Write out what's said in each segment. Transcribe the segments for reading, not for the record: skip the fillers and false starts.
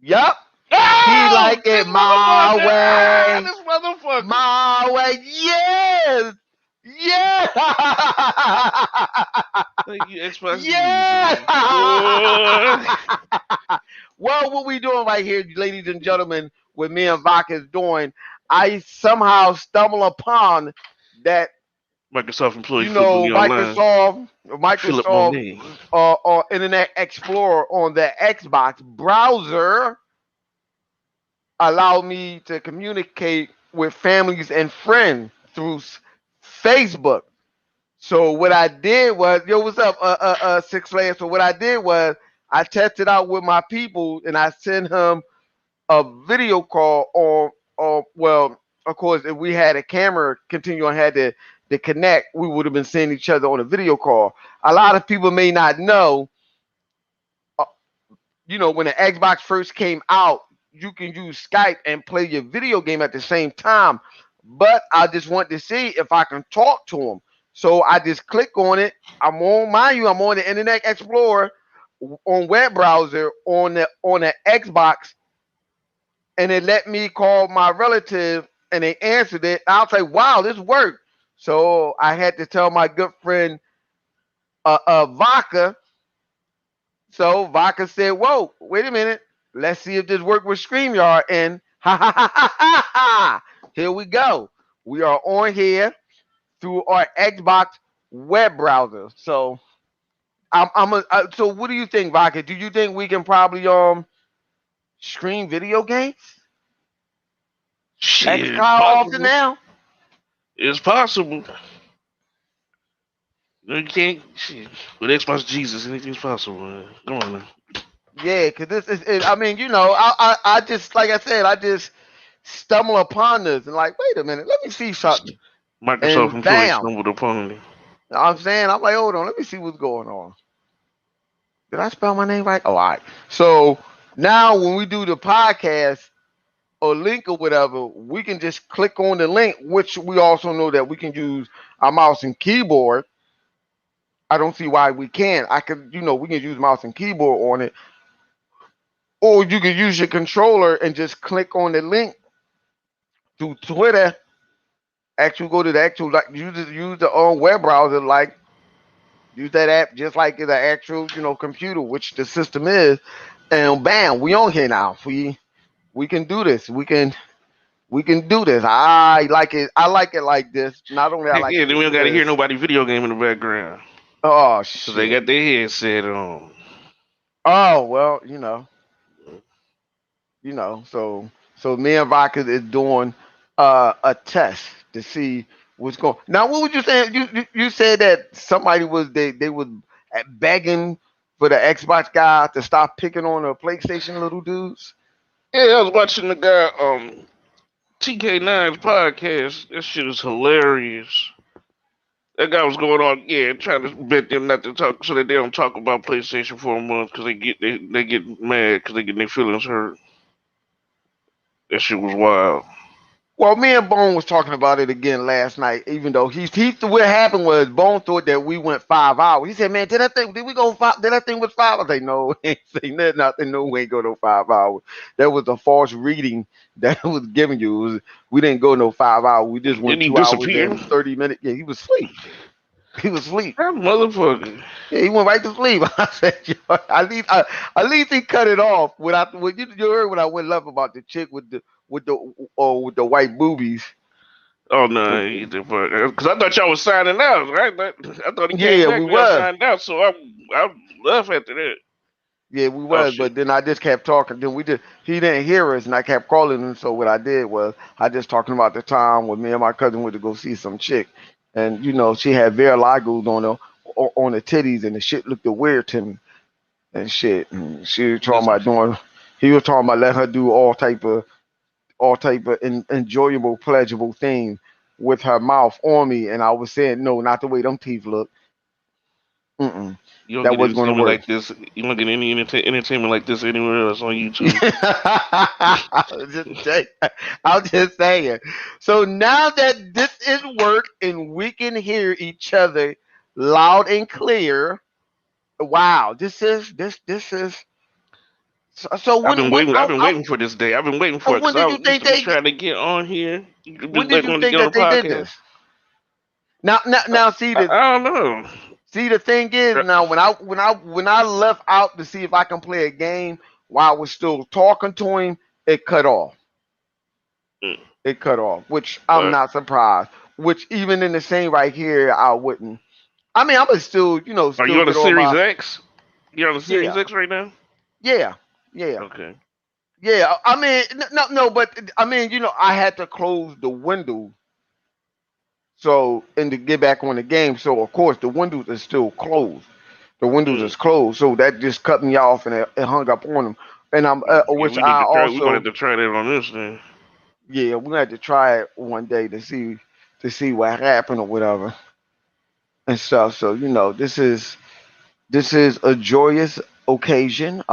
Yup. He Oh, like this it my motherfucker! Ah, way. this motherfucker! My way. Yes. Yeah. Thank you, Xbox Yeah. Jesus. Boy. Well, what we doing right here, ladies and gentlemen, what me and Vodka is doing, I somehow stumble upon that, Microsoft employee you Flip know, me online. Philip Microsoft Monet. Internet Explorer on the Xbox browser allowed me to communicate with families and friends through Facebook. So what I did was, yo, what's up, Six Layers? So what I did was I tested out with my people and I sent him a video call on well, of course, if we had a camera continue on had to connect, we would have been seeing each other on a video call. A lot of people may not know, uh, when the Xbox first came out, you can use Skype and play your video game at the same time. But I just want to see if I can talk to them. So I just click on it. I'm on the Internet Explorer on web browser on the Xbox, and it let me call my relative, and they answered it. I was like, "Wow, this worked." So I had to tell my good friend Vodka. So Vodka said, "Whoa, wait a minute. Let's see if this worked with StreamYard." And ha ha ha ha ha ha! Here we go. We are on here through our Xbox web browser. So so what do you think, Vodka? Do you think we can probably stream video games? Shit, How often possible. now? It's possible. You can't. Shit. With Xbox Jesus, anything's possible, man. Come on now. Yeah, because this is. I mean, I just like I said, I just stumble upon this and like, wait a minute, let me see something, Microsoft and employees bam. stumbled upon it. You know what I'm saying, I'm like, hold on, let me see what's going on. Did I spell my name right? Oh, all right. So now when we do the podcast or link or whatever, we can just click on the link, which we also know that we can use our mouse and keyboard. I don't see why we can't. We can use mouse and keyboard on it, or you can use your controller and just click on the link through Twitter. Actually, go to the actual like use the web browser, like use that app just like the actual computer, which the system is, and bam, we on here now. We can do this. We can do this. I like it. I like it like this. Not only I Heck like yeah, it then we don't gotta hear because nobody video game in the background. oh Cause they shit. got their headset on. Oh well, so me and Vodka is doing a test to see what's going. Now, what would you say? You said that somebody they was begging for the Xbox guy to stop picking on the PlayStation little dudes. Yeah, I was watching the guy TK9's podcast. That shit is hilarious. That guy was going on, yeah, trying to bet them not to talk, so that they don't talk about PlayStation for a month, because they get mad because they get their feelings hurt. That shit was wild. Well, me and Bone was talking about it again last night. Even though what happened was Bone thought that we went 5 hours. He said, "Man, did we go five? Did that thing was 5?" I was like, "No, he ain't saying nothing. No, we ain't go no 5 hours. That was a false reading that was giving you. We didn't go no 5 hours. We just went Didn't he 2 hours disappear? and 30 minutes. Yeah, he was asleep. He was asleep. That motherfucker. Yeah, he went right to sleep." I said, "Yo, at least he cut it off." When you heard what I went left about the chick with the white boobies. Oh no, With he did because I thought y'all was signing out, right? I thought he came Yeah, back we and y'all was. signed out, so I left after that. Yeah, we Oh was, shit. but then I just kept talking. Then he didn't hear us, and I kept calling him. So what I did was I just talking about the time when me and my cousin went to go see some chick, and she had Verligos on the titties, and the shit looked weird to me and shit. And she was talking This, about doing. He was talking about letting her do all type of enjoyable, pleasurable things with her mouth on me, and I was saying no, not the way them teeth look. Mm-mm, you don't that get wasn't gonna entertainment work. like this. You don't get any entertainment like this anywhere else on YouTube. just, I'm just saying. So now that this is work and we can hear each other loud and clear, wow, this is So when I've been waiting for this day. I've been waiting for it when because did I you used think to be they trying to get on here. You when just did like you wanted to think get on the that they did podcast. this? Now see I don't know. the thing is Uh, now when I left out to see if I can play a game while I was still talking to him, it cut off. mm, It cut off, which I'm But not surprised. Which even in the same right here, I wouldn't. I mean, I would still, are you still on the get all Series my X? You're on the Series yeah, X right now? yeah, yeah, Okay. yeah. I mean, no, but I mean, I had to close the window so and to get back on the game. So of course the windows is still closed. The windows Mm. is closed, so that just cut me off and it hung up on them. And I'm Yeah, which we need I to try. We also wanted to try that on this thing. yeah we had to try it one day to see what happened or whatever and stuff. So this is a joyous occasion.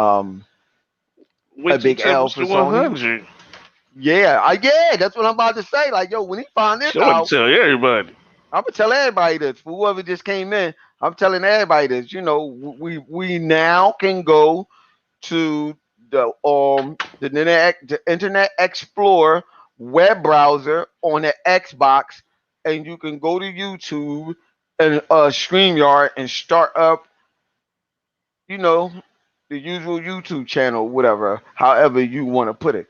A Wait till big L Tempest for to Sony. 100. Yeah, that's what I'm about to say. Like, yo, when he find this So I want out, to tell everybody. I'm gonna tell everybody this. For whoever just came in, I'm telling everybody this. We now can go to the Internet Explorer web browser on the Xbox, and you can go to YouTube and StreamYard and start up, you know, the usual YouTube channel, whatever, however you want to put it.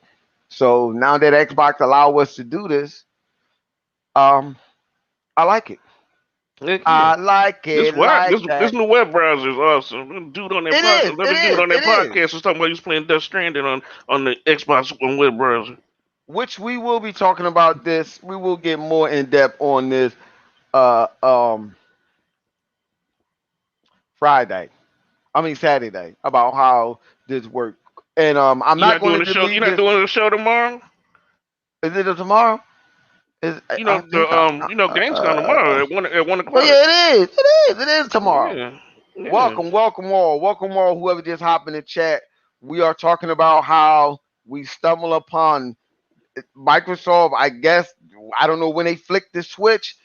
So now that Xbox allow us to do this, um, I like it. Heck yeah. I like This it what like this that. new web browser is awesome. The dude on that It is. podcast, another It dude is. on that It is. podcast was talking about he was playing Death Stranding on the Xbox One web browser. Which we will be talking about this. We will get more in depth on this uh um Friday. I mean Saturday about how this works. And I'm You not not going doing to the show. You delete not this. doing the show tomorrow. Is it tomorrow? Is You I know think I. Gamescom tomorrow at 1 o'clock. Oh yeah, it is. It is. It is tomorrow. Yeah, yeah. Welcome all. Welcome all. Whoever just hopped in the chat. We are talking about how we stumble upon Microsoft. I guess I don't know when they flicked the switch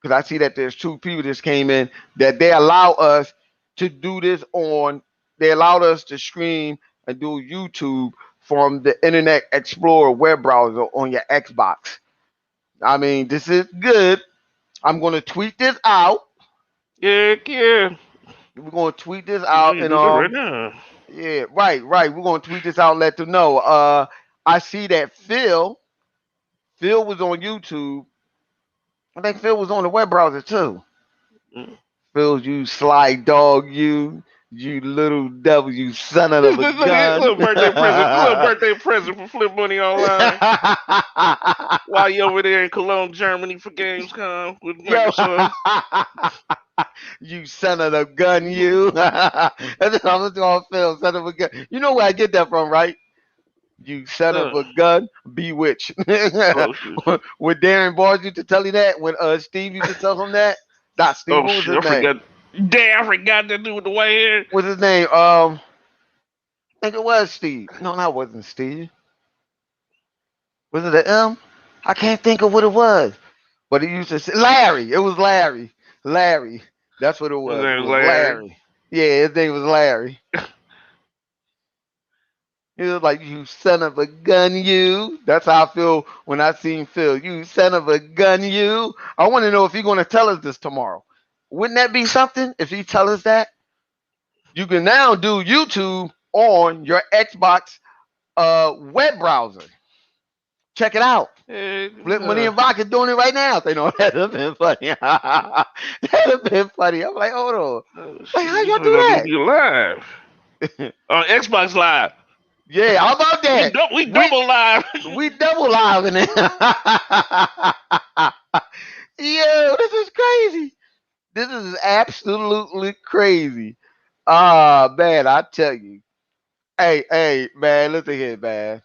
because I see that there's two people just came in that they allow us to do this on. They allowed us to stream and do YouTube from the Internet Explorer web browser on your Xbox. I mean, this is good. I'm going to tweet this out. Yeah, yeah. We're going to tweet this You out need to and do that right now. yeah, right. We're going to tweet this out and let them know. I see that Phil was on YouTube. I think Phil was on the web browser too. Mm. Phil, you sly dog, you little devil, you son of a Look at gun. little birthday present. Little birthday present for Flip Money Online. While you over there in Cologne, Germany for Gamescom with Yo, Microsoft. you son of a gun, you. That's what I'm going Phil, son of a gun. You know where I get that from, right? You son of Uh, a gun, bewitched. oh shit. When Darren Bars used to tell you that, when Steve used to tell him that, not Steve, Oh what was shit. his I name? forgot. Damn, I forgot that dude with the white hair. What's his name? I think it was Steve. No, that wasn't Steve. Was it an M? I can't think of what it was. But he used to say Larry. It was Larry. Larry. That's what it His was. It name was was Larry. Larry. Yeah, his name was Larry. He was like, "You son of a gun, you." That's how I feel when I seen Phil. You son of a gun, you. I want to know if he's going to tell us this tomorrow. Wouldn't that be something if he tell us that? You can now do YouTube on your Xbox web browser. Check it out. Hey, Flip Money and Vodka doing it right now. They know that'd have been funny. That'd have been funny. I'm like, hold on. Like, how shit, this y'all one gonna do be live that? on Xbox Live. Yeah, how about that? We double live. We double live in it. Yo, this is crazy. This is absolutely crazy. Ah, man, I tell you. Hey, man, listen here, man.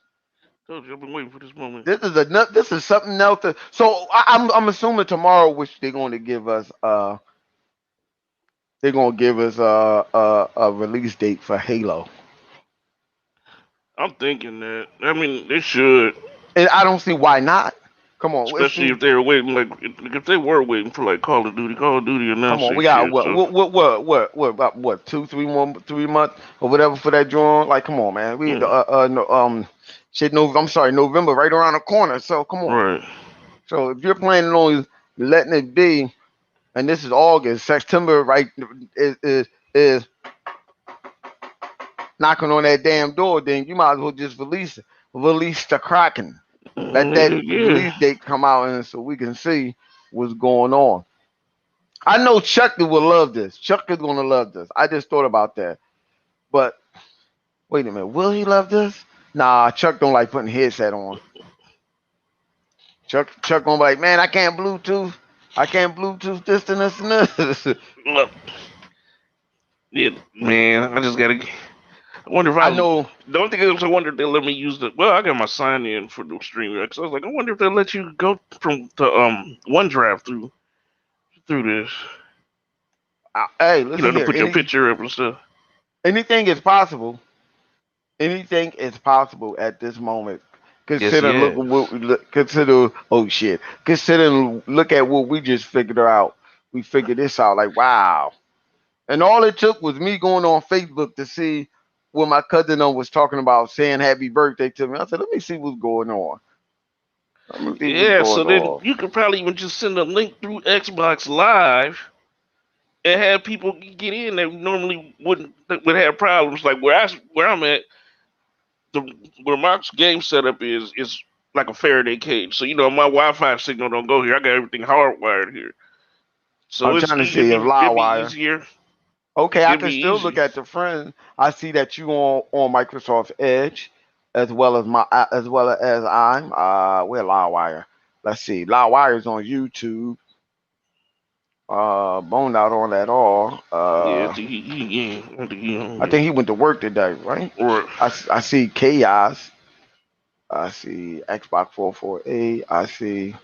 Told you, I've been waiting for this moment. This is something else. So I'm assuming tomorrow, which they're going to give us. They're going to give us a release date for Halo, I'm thinking that. I mean, they should. and I don't see why not. Come on, let's Especially see. if they're waiting, like if they were waiting for like Call of Duty Come announced on, their we got shit. what, So what, what, what, what, what, about what, 3 months or whatever for that drawing? Like, come on, man. We yeah, no, shit. No, I'm sorry, November right around the corner. So come on. right. So if you're planning on letting it be, and this is August, September, right, is knocking on that damn door, then you might as well just release the Kraken. Let that Yeah, release date come out, and so we can see what's going on. I know Chuck will love this. Chuck is gonna love this. I just thought about that. But wait a minute, will he love this? Nah, Chuck don't like putting headset on. Chuck gonna be like, man, I can't Bluetooth. I can't Bluetooth this and this and this. look, yeah, man. I just gotta. I wonder if I I. know. The only thing is, I wonder if they'll let me use the. Well, I got my sign in for the stream. Because I was like, I wonder if they'll let you go from the OneDrive through this. Hey, You know, listen to here. put your picture up and stuff. Anything is possible. Anything is possible at this moment. Yes, Consider yeah. consider oh shit. Consider look at what we just figured out. We figured this out like wow. And all it took was me going on Facebook to see what my cousin was talking about, saying happy birthday to me. I said, let me see what's going on. Let me see what's Yeah, going so then on. you could probably even just send a link through Xbox Live and have people get in that normally would have problems. Like where I'm at, the where my game setup is like a Faraday cage. So you know my Wi-Fi signal don't go here. I got everything hardwired here, so I'm trying to see if it'd be Livewire. easier. Okay, I It'd can be still easy. look at the friends. I see that you on Microsoft Edge, as well as I'm. Where Livewire? Let's see. Livewire is on YouTube. Bone out on that all. Yeah, I think yeah, I think I think he went to work today, right? or I see Chaos. I see Xbox 448. I see.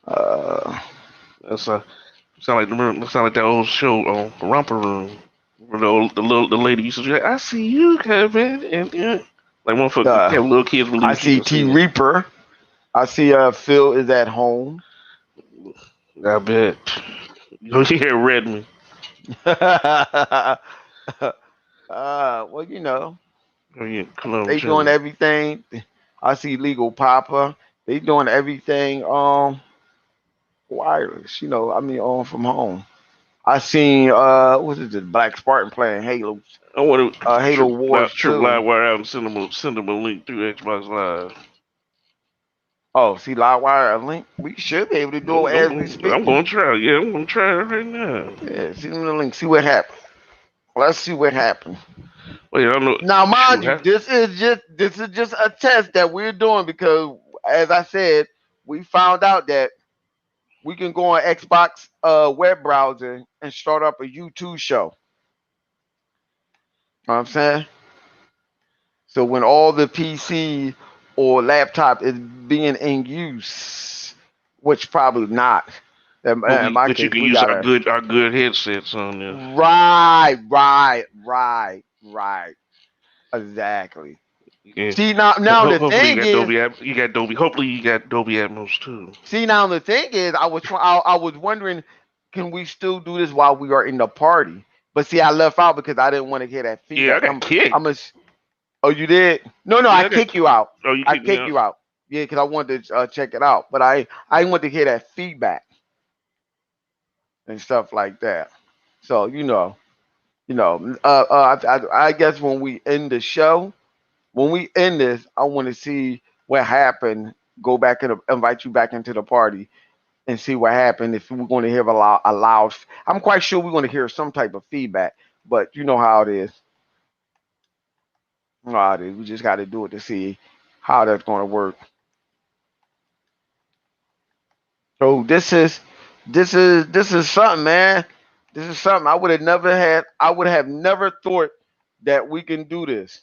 Uh, that's a sound like that old show on Romper Room. Where the lady used to say, "I see you, Kevin," and yeah, like motherfucker, the yeah, little kids I believe she see can T see it. Reaper. I see Phil is at home. I bet. You hear Redman. Well, you know, Oh yeah, Cologne they doing Jones. everything. I see Legal Papa. They doing everything wireless. You know, I mean from home. I seen what is it, Black Spartan playing Halo, I want to Halo Wars trip 2. Livewire out and send them a link through Xbox Live. Oh, see Livewire a link. We should be able to do it as we I'm speak. gonna try. Yeah, I'm gonna try it right now. Yeah, see the link. See what happens. Let's see what happens. Wait, I don't know. Now, mind Shoot, you, this is just a test that we're doing because, as I said, we found out that we can go on Xbox web browser and start up a YouTube show. You know what I'm saying? So when all the PC or laptop is being in use, which probably not. In my but you case, can we use gotta our good headsets on this. right. Exactly. Yeah. See now the Hopefully you thing got is, Dolby. Hopefully you got Dolby Atmos too. I was wondering, can we still do this while we are in the party? But see, I left out because I didn't want to hear that Yeah, I feedback. got kicked. I'm a. Oh, you did? No, I Yeah, I got. kick you out. Oh, you I kicked me kick out. you out. Yeah, because I wanted to check it out, but I want to hear that feedback and stuff like that. So I guess when we end the show, when we end this, I want to see what happened. Go back and invite you back into the party and see what happened. If we're going to hear a loud, I'm quite sure we're going to hear some type of feedback. But you know how it is. You know how it is. We just got to do it to see how that's going to work. So this is something, man. This is something I would have never had. I would have never thought that we can do this.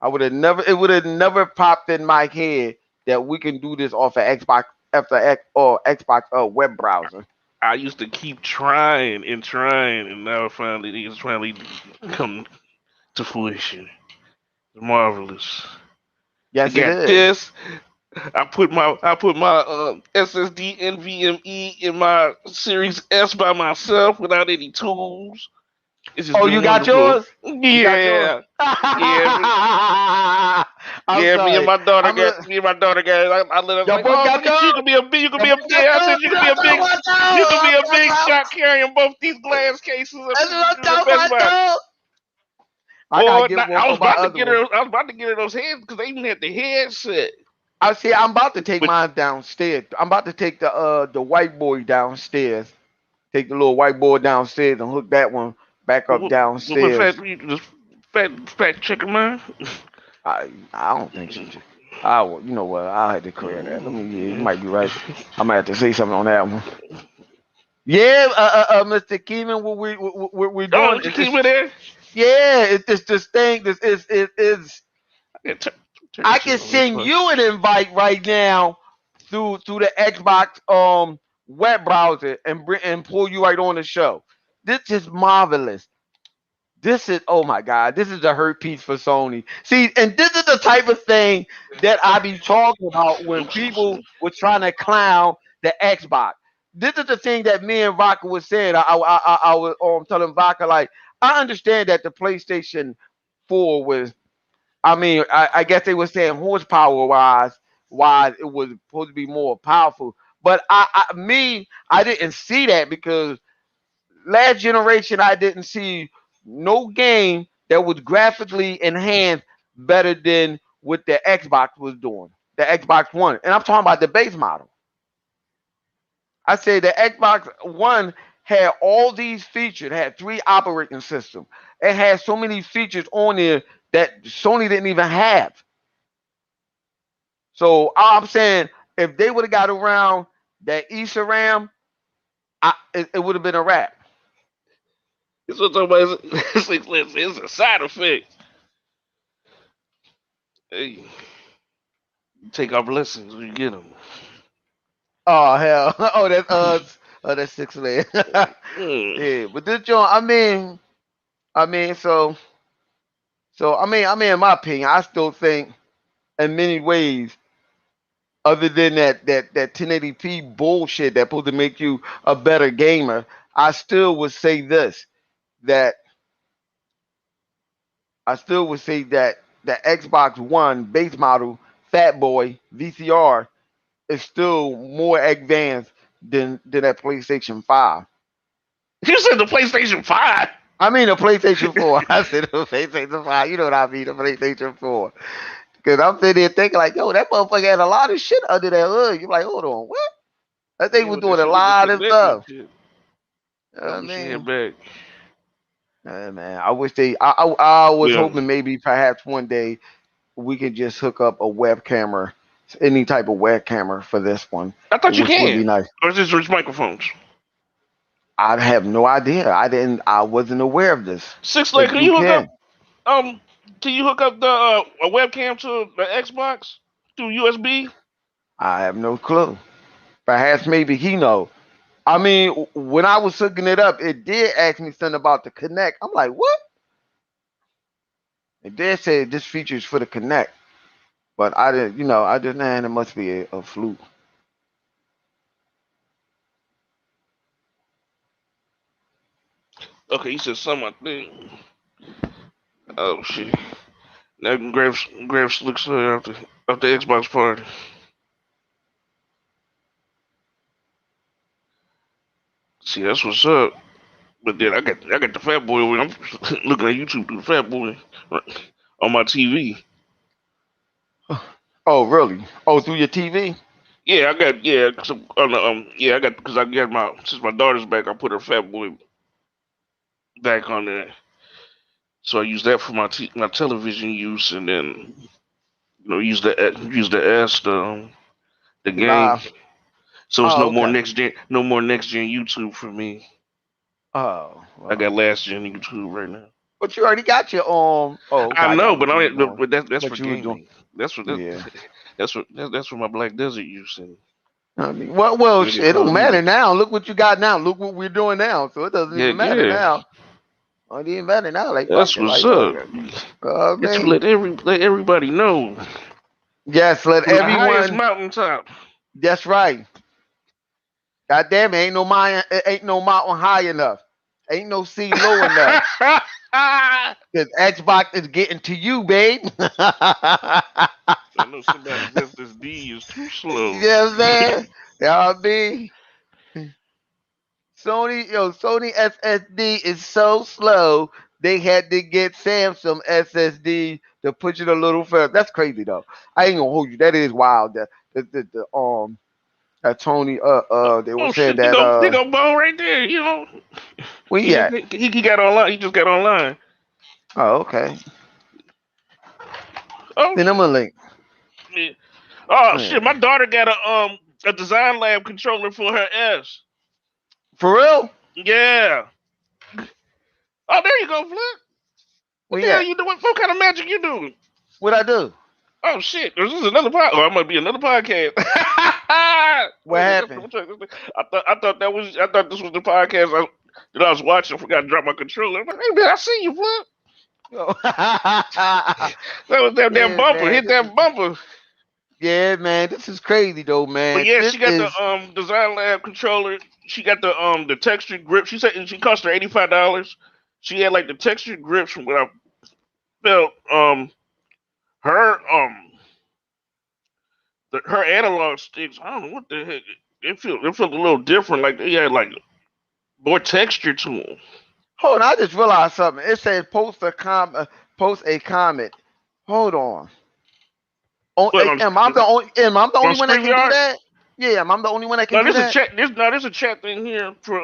I would have never. It would have never popped in my head that we can do this off of Xbox after X or Xbox web browser. I used to keep trying and trying, and now it's finally come to fruition. It's marvelous. They Yes, it got is. this. I put my SSD NVMe in my Series S by myself without any tools. It's just Oh, been you got wonderful. yours? You got yours? Yeah, yeah. I'm Yeah, sorry. me and my daughter got. I let her Y'all like, both oh, got look at you. yours? You can Y'all be a both got yeah. I yours? said That's what I'm you talking can be a big about. shot carrying both these glass cases and That's people what do I'm the talking Best about, Buy. dog. I gotta Boy, get one I was for my about to other get one. her. I was about to get her those heads because they even had the headset. I see. I'm about to take But mine downstairs. I'm about to take the white boy downstairs. Take the little white boy downstairs and hook that one back up what downstairs. factory? Just fat chicken man. I don't think she. You know what? I'll have to clear that. Let me. Yeah, you might be right. I might have to say something on that one. Yeah, Mr. Keeman, what we're Oh, doing did you is keep this. it there? Yeah, it's this thing. This is. Yeah, turn I that shit can on this send fuck. you an invite right now through the Xbox web browser and pull you right on the show. This is marvelous. This is, oh my God, this is a hurt piece for Sony. See, and this is the type of thing that I be talking about when people were trying to clown the Xbox. This is the thing that me and Vodka was saying. I was telling Vodka, like, I understand that the PlayStation 4 was, I mean, I guess they were saying horsepower wise, it was supposed to be more powerful. But I didn't see that because last generation I didn't see no game that was graphically enhanced better than what the Xbox was doing. The Xbox One. And I'm talking about the base model. I say the Xbox One had all these features, it had 3 operating systems. It had so many features on there that Sony didn't even have. So I'm saying if they would have got around that ESRAM, it would have been a wrap. It's what somebody it's a side effect. Hey, take our blessings when you get them. Oh hell! Oh that's 6 man. Mm. Yeah, but this joint, so in my opinion, I still think in many ways, other than that 1080p bullshit that supposed to make you a better gamer, I still would say this that the Xbox One base model Fat Boy VCR is still more advanced than that PlayStation 5. You said the PlayStation 5. I mean the PlayStation 4. I said the PlayStation 5. You know what I mean, the PlayStation 4. Because I'm sitting there thinking like, yo, that motherfucker had a lot of shit under that hood. You're like, hold on, what? That thing Yeah, was with that doing a shit with the lot of connect and stuff. shit. You know what I I wish they had mean? back. Man, I wish I was Yeah. hoping maybe perhaps one day we could just hook up a web camera, any type of web camera for this one, I thought you which would be can. nice. Or is this just microphones? I have no idea. I wasn't aware of this. Six leg, That you can. um can you hook up the a webcam to the Xbox through USB? I have no clue. Perhaps maybe he know. I mean, when I was hooking it up, it did ask me something about the Connect. I'm like, what? It did say this feature is for the Connect, but I didn't. I just man, it must be a fluke. Okay, you said something I think. Oh shit. Now I can grab slicks out the Xbox party. See, that's what's up. But then I got the Fat Boy when I'm looking at YouTube through the Fat Boy on my TV. Oh, really? Oh, through your TV? Yeah, I got some on the, yeah I got because I got my since my daughter's back I put her Fat Boy back on there. So I use that for my television use, and then use the S the game. Nah. So it's Oh, okay. no more next gen YouTube for me. Oh, I got well. last gen YouTube right now. But you already got your Oh, okay. I I know, got but what you was doing. that's for What you was doing? gaming. That's what Yeah. that's for my Black Desert use and I mean, well, Video shit, it Call don't of matter Duty. now. Look what you got now. Look what we're doing now. So it doesn't even Heck matter yeah, now. It don't even matter now. Like fuck that's it. what's Like what? up. I Get to mean, let everybody know. Yes, let from the highest everyone. mountaintop. That's right. God damn it, ain't no mountain high enough. Ain't no sea low enough. Cause Xbox is getting to you, babe. I know somebody's SSD is too You slow. know what I'm saying? Y'all be Sony SSD is so slow they had to get Samsung SSD to push it a little further. That's crazy though. I ain't gonna hold you. That is wild. Tony they were Oh saying shit, that they go Bone right there. You know, where you at? he got online. He just got online. Oh, okay. Oh Send them a link. shit. Oh shit, my Yeah. daughter got a Design Lab controller for her S. For real? Yeah. Oh, there you go, Flip. What Where the you hell at? you doing? What kind of magic you doing? What I do? Oh shit, this is another podcast. Oh, it might be another podcast. What Wait a minute, happened? I thought this was the podcast that I was watching. I forgot to drop my controller. I'm like, hey man, I see you, Flip. Oh. That was that damn Yeah, bumper. man. Hit that bumper. Yeah, man. This is crazy though, But man. yeah, This she got the is Design Lab controller. She got the textured grip. She said she cost her $85. She had like the textured grips from what I felt. Her her analog sticks. I don't know what the heck. It felt a little different. Like they had like more texture to them. hold on, I just realized something. It says post a comment. Hold on. Oh, But am I the on only one that can do StreamYard. that? Yeah, I'm the only one that can No, do there's a that. chat. There's a chat thing here for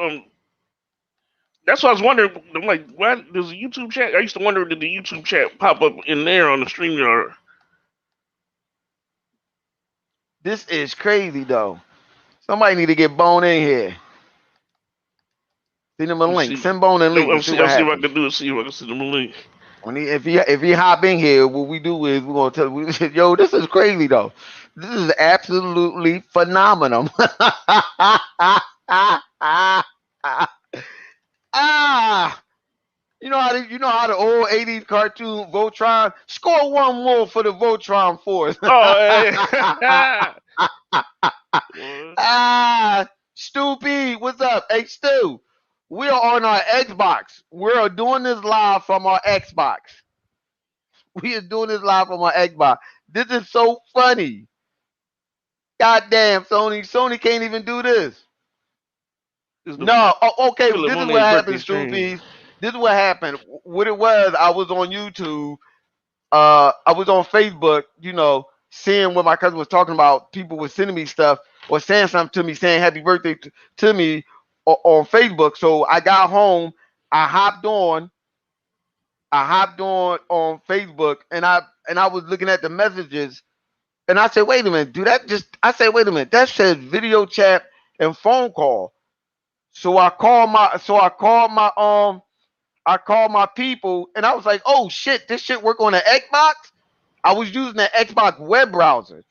That's what I was wondering. I'm like, why does the YouTube chat? I used to wonder did the YouTube chat pop up in there on the StreamYard? This is crazy though. Somebody need to get Bone in here. Send him a Let's link. see. Send Bone a link and see what I'll see if I happens. can do it. See if I can send them a link. If he hop in here, what we do is we're gonna tell yo, this is crazy though. This is absolutely phenomenal. ah, you know how the old '80s cartoon Voltron. Score one more for the Voltron Force. Oh, what? Stu P, what's up? Hey Stu, we are on our Xbox. We're doing this live from our Xbox. We are doing this live from our Xbox. This is so funny. God damn, Sony. Sony can't even do this. This is the No. Oh, okay. Philip This is what Monet birthday happened, Stu stream. P. This is what happened. What it was, I was on YouTube. I was on Facebook, seeing what my cousin was talking about. People were sending me stuff or saying something to me, saying happy birthday to me on Facebook. So I got home. I hopped on. I hopped on Facebook, and I was looking at the messages. And I said, wait a minute, do that just I said, wait a minute, that says video chat and phone call. So I called my people and I was like, oh shit, this shit work on the Xbox? I was using the Xbox web browser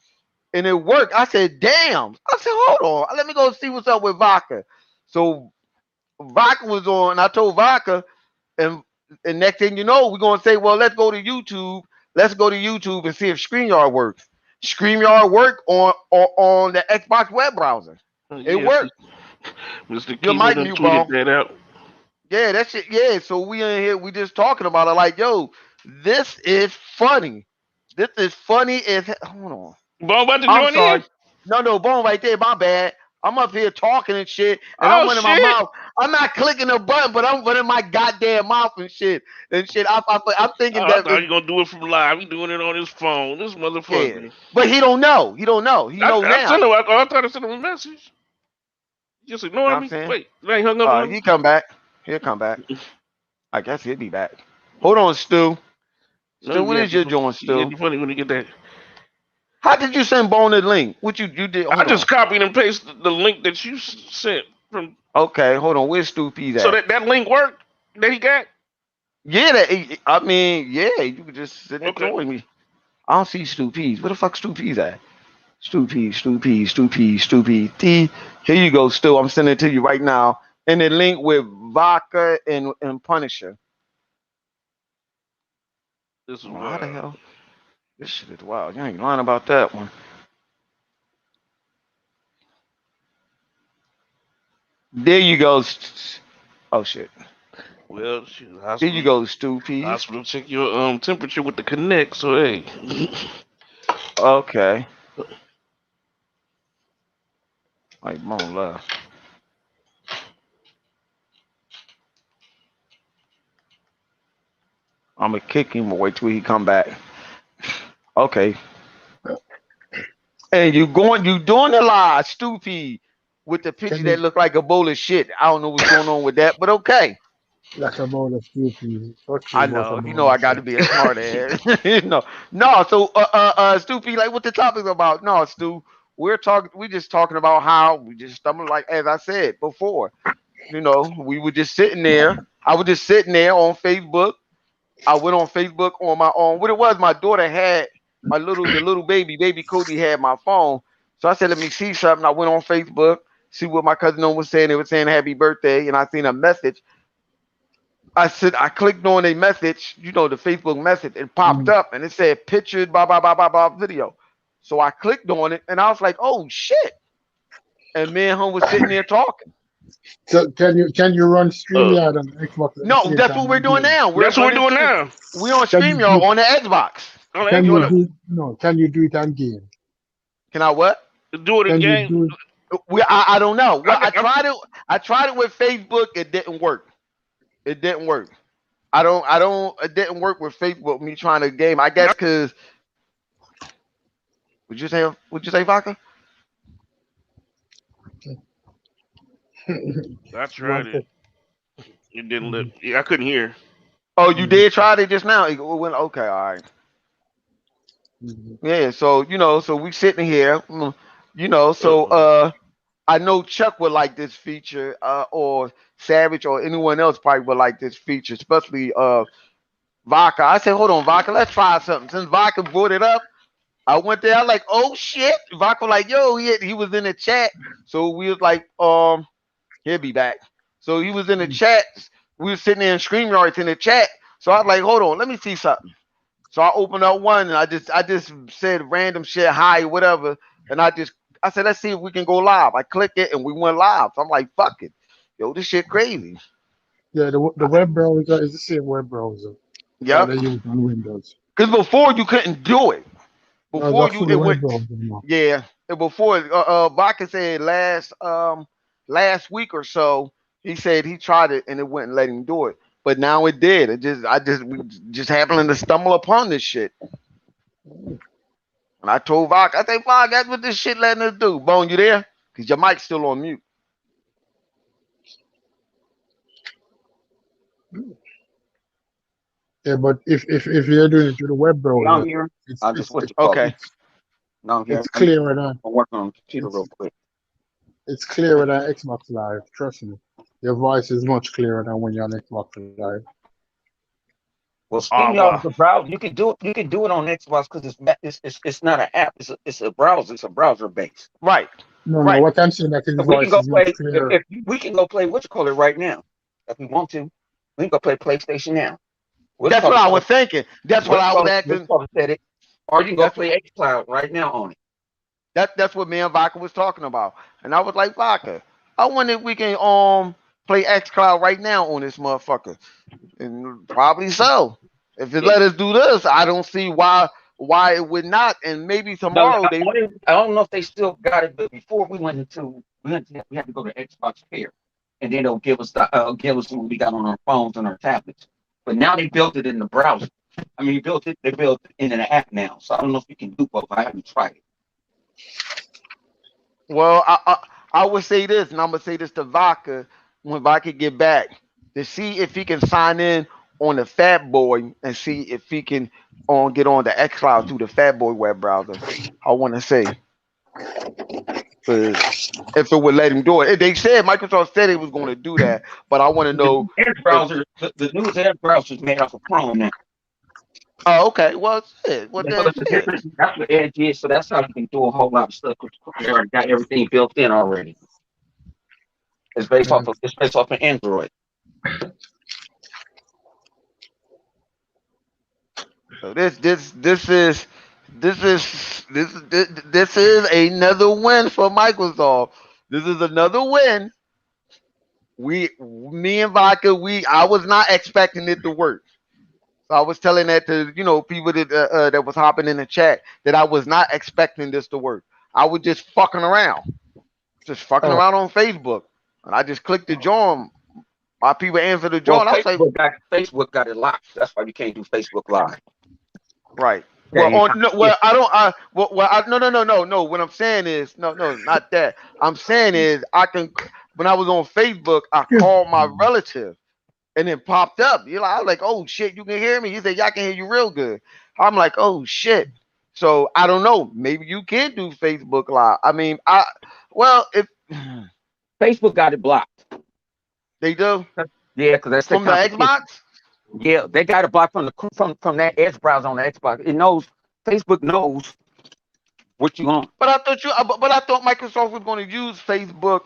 and it worked. I said, damn. I said, hold on, let me go see what's up with Vodka. So Vodka was on, I told Vodka, and and next thing you know, we're gonna say, well, let's go to YouTube. Let's go to YouTube and see if StreamYard works. StreamYard work on the Xbox web browser. It Yes, worked. Mr. Your Kimo mic done mute, tweeted bro. that out. Yeah, that shit. Yeah, so we in here, we just talking about it. Like, yo, this is funny. This is funny as hold on. Bo about to I'm join in? sorry. No, boom right there. My bad. I'm up here talking and shit, and I'm Oh running my shit! mouth. I'm not clicking the button, but I'm running my goddamn mouth and shit. I'm thinking Oh, I that thought you gonna do it from live. He doing it on his phone. This yeah, motherfucker. but he don't know. He don't know. He know I sent now. him. I thought I sent him a message. He just You know ignored what I'm me. saying? Wait, you ain't hung up on He me? come back. He'll come back. I guess he'll be back. Hold on, Stu. No, Stu, what is your joint, you Stu? be funny when you get that. How did you send Bone the link? What you did? I Hold on. just copied and pasted the link that you sent from. Okay, hold on. Where's Stu P's So at? that link worked that he got. Yeah, I mean, yeah, you could just sit and Okay. join me. I don't see Stu P's. Where the fuck Stu P's at? Stu P. Here you go, Stu. I'm sending it to you right now. And the link with Vodka and Punisher. This is Oh, how the wild. hell? This shit is wild. You ain't lying about that one. There you go. Oh shit. Well, shoot, There you go, Stu Peas. hospital check your temperature with the Connect. So hey, Okay. Like more love. I'm gonna kick him away till he come back. Okay. And you doing the live, Stoopy, with the picture Can that you look like a bowl of shit. I don't know what's going on with that, but okay. like a bowl of stupid? Fuck you, I what a know, bowl I of got to shit. be a smart ass. No. So, Stoopy, like, what the topic's about? No, Stu, we just talking about how we just stumbled, like as I said before. We were just sitting there. I was just sitting there on Facebook. I went on Facebook on my own. What it was, my daughter had the little baby Kobe had my phone. So I said, let me see something. I went on Facebook, see what my cousin was saying. They were saying happy birthday, and I seen a message. I clicked on a message, the Facebook message. It popped Mm. up and it said pictured blah blah blah blah blah video. So I clicked on it and I was like, oh shit. And me and him was sitting there talking. So can you run uh, StreamYard on Xbox at the No, same that's what time we're and doing game? now. We're that's what we're running doing stream. now We on Can you StreamYard do on the Xbox. on can you Xbox. do no, can you do it on game? Can I what? Do it in Can you game. do it? I don't know. I Well, got, I'm, I tried it with Facebook. It didn't work. It didn't work. I don't. It didn't work with Facebook. Me trying to game. I guess because would you say Vodka? I You want tried it. to It didn't let. Yeah, I couldn't hear. Oh, you did try it just now. It went okay. All right. Yeah. So so we sitting here. So Uh-uh. I know Chuck would like this feature, or Savage or anyone else probably would like this feature, especially Vodka. I said, hold on, Vodka, let's try something. Since Vodka brought it up, I went there. I like, oh shit. Vodka like, yo, he was in the chat. So we was like, he'll be back. So he was in the chat. We were sitting there in StreamYards in the chat. So I was like, hold on, let me see something. So I opened up one and I just said random shit, hi, whatever. And I said, let's see if we can go live. I clicked it and we went live. So I'm like, fuck it. Yo, this shit crazy. Yeah, the web browser is the same web browser that Yep. I use on Windows. Because before you couldn't do it. No, Before that's you fully it web went browser now. Yeah. And before Vodka said last week or so, he said he tried it and it wouldn't let him do it. But now it did. We just happened to stumble upon this shit. And I told Vodka, I think Vodka, that's what this shit letting us do. Bone, you there? Because your mic's still on mute. Yeah, but if you're doing it through the web Now I'm browser, here. it's I just it's what it's you call it. Okay. it's Now I'm here. it's clearer than I'm working on the computer it's real quick. it's clearer than Xbox Live. Trust me, your voice is much clearer than when you're on Xbox Live. Well, Oh StreamYard is well. a browser. You can do it. You can do it on Xbox because it's not an app. It's a browser. It's a browser base. Right. No, Right. what I'm saying that his So we can voice go is much play. clearer. If we can go play what you call it right now, if we want to, we can go play PlayStation now. What you That's call what it? I was thinking. That's what I was What you asking. call it? Said it. Or you can go That's play XCloud right now on it. that's what me and Vodka was talking about. And I was like, Vodka, I wonder if we can play xCloud right now on this motherfucker. And probably so. If it Yeah. let us do this, I don't see why it would not. And maybe No, tomorrow they I don't know if they still got it, but before we had to go to Xbox Care, and then they'll give us what we got on our phones and our tablets. But now they built it in the browser. I mean, they built it in an app now. So I don't know if you can do both. I haven't tried it. well, I would say this, and I'm gonna say this to Vodka when Vodka get back to see if he can sign in on the Fat Boy and see if he can get on the xCloud through the Fat Boy web browser. I want to say, if it would let him do it. They said Microsoft said it was going to do that, but I want to know if. The new Edge browser is made off of Chrome now. Oh, okay. Well, shit. Well, So then that's the shit. difference. That's what Edge is. So that's how you can do a whole lot of stuff. Because they already got everything built in already. Yeah. It's based off of Android. So this is this is another win for Microsoft. This is another win. Me and Vodka, I was not expecting it to work. So I was telling that to people that was hopping in the chat that I was not expecting this to work. I was just fucking Oh, around on Facebook, and I just clicked the join. My people answered the Well, join. I was like, Facebook got it locked. That's why you can't do Facebook Live. right. Well, Okay. on no, well, I don't. No. What I'm saying is, no, not that. I'm saying is, I can. When I was on Facebook, I called my relative, and it popped up. I was like, oh shit, you can hear me. He said, yeah, I can hear you real good. I'm like, oh shit. So I don't know. Maybe you can do Facebook Live. I mean, if Facebook got it blocked. they do Yeah, because that's the from the competition. Xbox. Yeah, they got it blocked from that Edge browser on the Xbox. It knows Facebook knows what you want. But I thought Microsoft was going to use Facebook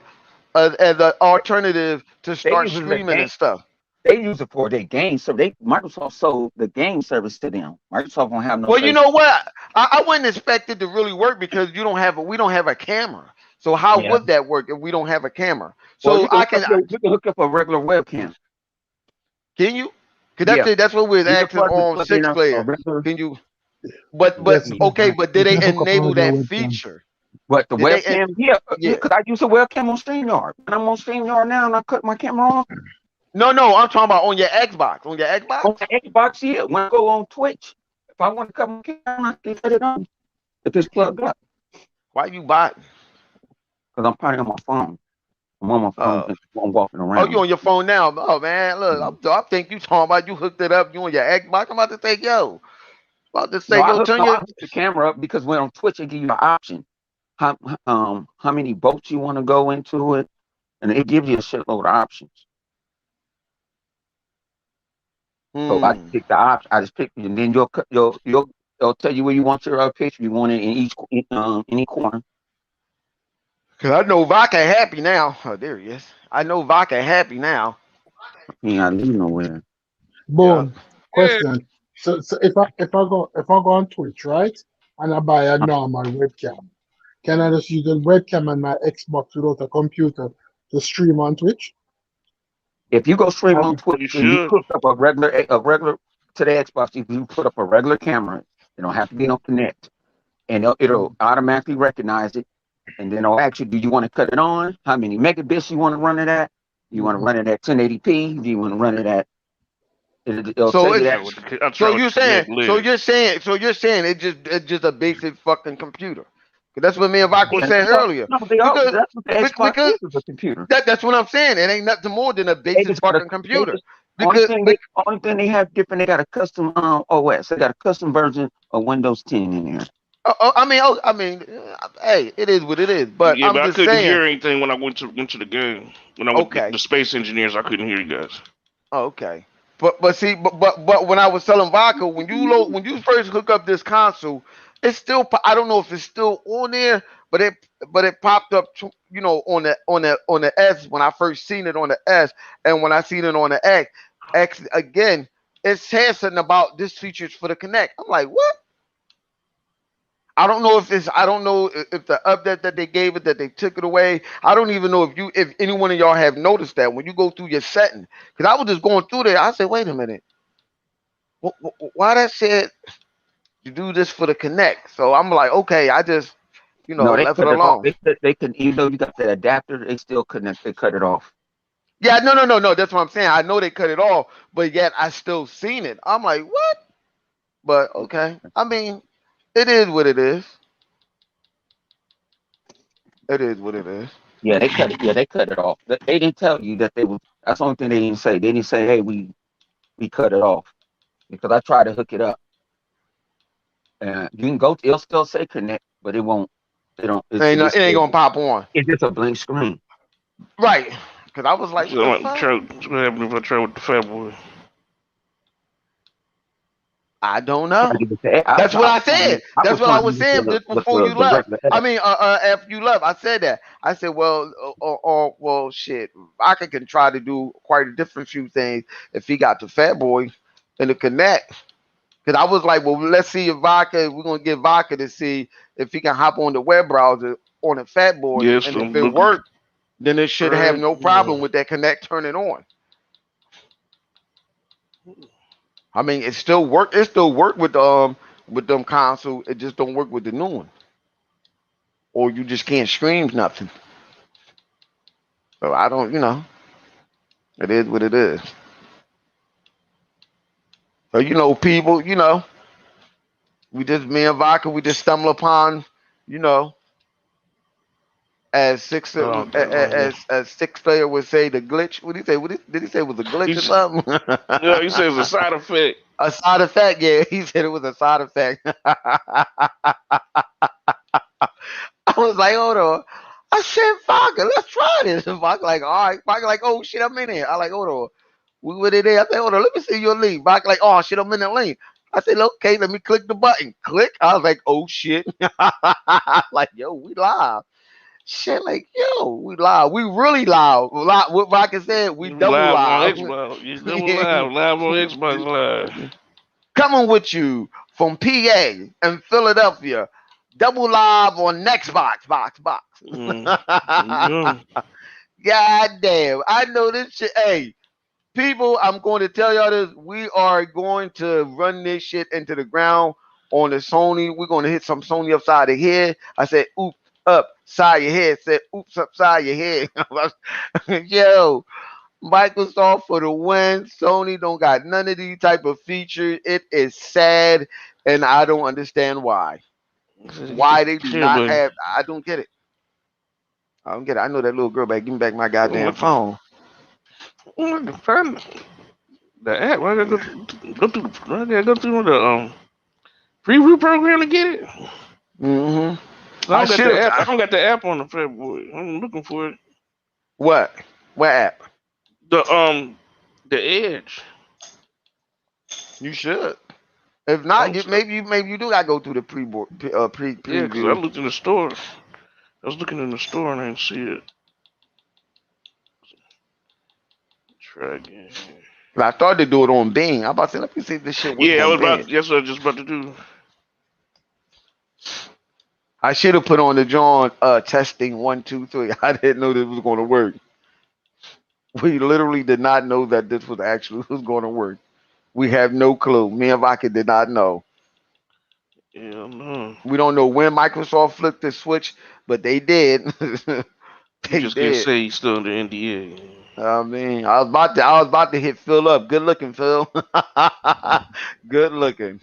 as an alternative to They start use it as a streaming game. and stuff. They use it for their game. So Microsoft sold the game service to them. Microsoft won't have no. Well, you Facebook. know what? I wouldn't expect it to really work because we don't have a camera. So how Yeah. would that work if we don't have a camera? Well, So you can hook up a regular webcam. Can you? Cause Yeah. that's what we're You can asking plug on in Six a Player. regular. Can you? But yes, okay, but did you they can hook up a enable regular that webcam. feature? What, the Did they? webcam? Yeah, Yeah. because I use a webcam on StreamYard. When I'm on StreamYard now and I cut my camera off. No, I'm talking about on your Xbox. On your Xbox. On the Xbox, yeah. When I go on Twitch, if I want to cut my camera, I can cut it on. If it's plugged up. Why you bought? Because I'm probably on my phone. I'm on my phone. I'm walking Oh, around. you on your phone now? Oh man, look, I think you talking about you hooked it up. You on your Xbox? I'm about to say, No, I turn your. hooked the camera up because when on Twitch, it give you an option. How many boats you want to go into it. And it gives you a shitload of options. So I pick the option. I just pick, and then it'll tell you where you want your picture. You want it in any corner. Cause I know Vodka happy now. Oh, there he is. I know Vodka happy now. He ain't gotta leave nowhere. Boom. Yeah. Question. So if I go on Twitch, right, and I buy a normal webcam, can I just use the webcam on my Xbox without a computer to stream on Twitch? If you go stream on You Twitch and you should. hook up a regular to the Xbox, if you put up a regular camera, it don't have to be no Connect, and it'll automatically recognize it, and then it'll ask you, do you want to cut it on? How many megabits you want to run it at? You want to run it at 1080p? Do you want to run it at? It'll So tell you it's that. so you're saying it's just a basic fucking computer. 'Cause that's what me and Vodka was saying earlier. No, Because that's what the Xbox is a computer. that's what I'm saying. It ain't nothing more than a basic fucking computer. Only thing they have different, they got a custom OS. They got a custom version of Windows 10 in there. I mean, hey, it is what it is. But Yeah, I'm but I just couldn't saying. hear anything when I went to the game. When I went Okay. to the Space Engineers, I couldn't hear you guys. Oh, okay. But see, but when I was selling Vodka, when you first hook up this console, it's still, I don't know if it's still on there, but it popped up on the S when I first seen it on the S, and when I seen it on the X again, it says something about this feature's for the Connect. I'm like, what? I don't know if the update that they gave it, that they took it away. I don't even know if any one of y'all have noticed that when you go through your setting, because I was just going through there. I said, wait a minute, why that said you do this for the Connect? So I'm like, okay, I just No, they left cut it it off. alone. They can, even though you got the adapter, they still connect. They cut it off. Yeah, no. That's what I'm saying. I know they cut it off, but yet I still seen it. I'm like, what? But okay, I mean, it is what it is. It is what it is. Yeah, they cut it. Yeah, they cut it off. They didn't tell you that they would. That's the only thing they didn't say. They didn't say, "Hey, we cut it off," because I tried to hook it up. And you can go. It'll still say connect, but it won't. It don't. It ain't gonna pop on. It's just a blank screen. Right. Because I was like, So what happened if I try with the Fat Boy? I don't know. That's That's what I said. That's what I was saying just before you left. I mean, after you left, I said that. I said, well, shit. I can try to do quite a different few things if he got the Fat Boy and the Connect. Because I was like, well, let's see if Vodka, we're gonna get Vodka to see if he can hop on the web browser on a fat boy, Yes, and if I'm it looking worked, then it should have right no problem now. with that connect turning on. I mean, it still work. It still work with them console. It just don't work with the new one, or you just can't stream nothing. So I don't, it is what it is. So people, we just me and Vodka, we just stumble upon, you know, as six Oh, man. as six player would say the glitch. What did he say? Did he say it was a glitch or He's, something? yeah, he says a side effect. A side effect, yeah. He said it was a side effect. I was like, hold on. I said, Vodka, let's try this. And Vodka like, all right. Vodka like, oh shit, I'm in here. I like, hold on. We were there. I said, hold on, let me see your link. Vodka like, oh shit, I'm in the link. I said, okay, let me click the button. Click. I was like, oh shit. Like, yo, we live. Shit, like, yo, we live. We really live. What Vodka said, we double Live on live. Xbox. You double live on Xbox Live. Coming with you from PA and Philadelphia. Double live on Nextbox, box. Yeah. God damn. I know this shit. Hey, people, I'm going to tell y'all this. We are going to run this shit into the ground on the Sony. We're going to hit some Sony upside the head. I said, oops, upside your head. Said, oops, upside your head. Yo, Microsoft for the win. Sony don't got none of these type of features. It is sad, and I don't understand why. Why they do Yeah, not but have? I don't get it. I don't get it. I know that little girl back. Give me back my goddamn phone. I can find the app. I gotta go through the preview program to get it. Mm-hmm. I I don't got should the app. I have. don't got the app on the February. I'm looking for it. What? What app? The Edge. You should. If not, I'm maybe you do gotta go through the yeah, because I preview. looked in the store. I was looking in the store and I didn't see it. Try again. But I started to do it on Bing. I'm about to say, let me see if this shit work Yeah, I on was Bing. about. That's what I was just about to do. I should have put on the John testing 1, 2, 3. I didn't know this was going to work. We literally did not know that this was actually was going to work. We have no clue. Me and Vodka did not know. Yeah, no. We don't know when Microsoft flipped the switch, but they did. You They just can't did. say he's still under NDA. I mean, I was about to hit Phil up. Good looking, Phil. Good looking.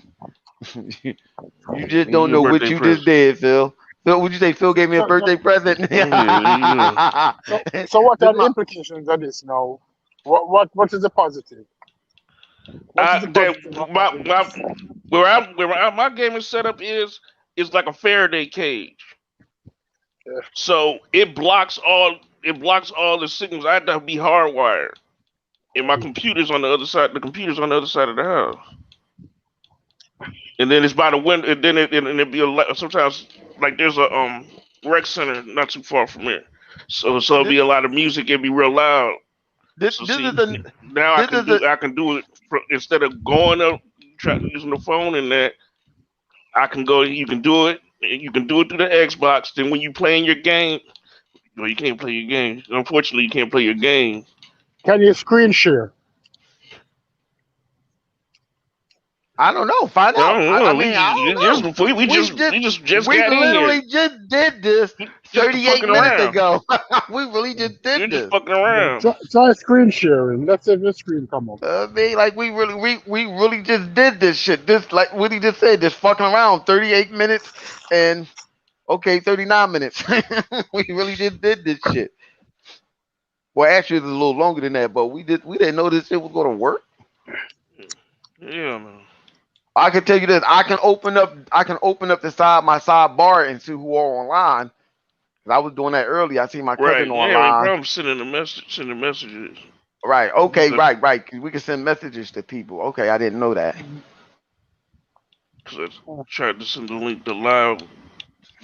You just don't Your know what birthday you just present. did, Phil. Phil, would you say Phil gave me a birthday present? Yeah. So what This are the my implications of this now? What is the positive? What is the positive of having this? My gaming setup is like a Faraday cage. Yeah. So it blocks all the signals. I have to be hardwired. And my computer's on the other side. The computer's on the other side of the house. And then it's by the window. And then it'd be sometimes like there's a rec center not too far from here. So it'll this, be a lot of music. It'd be real loud. this, So this is see, the now this is the I can do it instead of going up trying using the phone and that I can go. You can do it. You can do it through the Xbox. Then when you playing your game, well, you can't play your game. Unfortunately, you can't play your game. Can you screen share? I don't know. Find I out. don't I know. mean, I don't know. We Just got in here. literally just did this Just 38 fucking minutes around. ago. We really just You're did just this. fucking Yeah, around. try screen sharing. Let's see if your screen come up. I mean, like we really just did this shit. This like what he just said, just fucking around 38 minutes and okay, 39 minutes. We really just did this shit. Well, actually, it's a little longer than that, but we didn't know this shit was gonna work. Yeah, man. I can tell you this. I can open up the my sidebar and see who are online. 'Cause I was doing that earlier. I see my cousin Right. Yeah, no online. problem sending messages. Right. Okay. But Right. 'Cause we can send messages to people. Okay, I didn't know that. cause I tried to send the link to live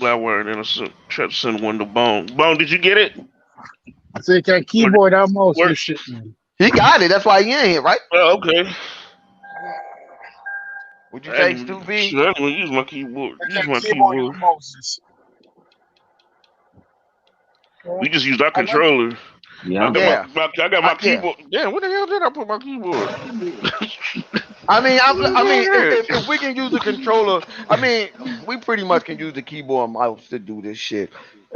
wire, and then tried to send one to Bone. Bone, did you get it? So you can Or, keyboard and mouse or, this shit, man. He got it. That's why he in here, right? oh, okay. Would you I say, didn't, Stu B? shit, I didn't even use my keyboard. I Use can my keyboard keyboard. and mouse. We just used our And then, controller. I Yeah. got Yeah. I got my Yeah. keyboard. Damn, where the hell did I put my keyboard? I mean, What I the mean, hell is if we can use the controller, I mean, we pretty much can use the keyboard and mouse to do this shit.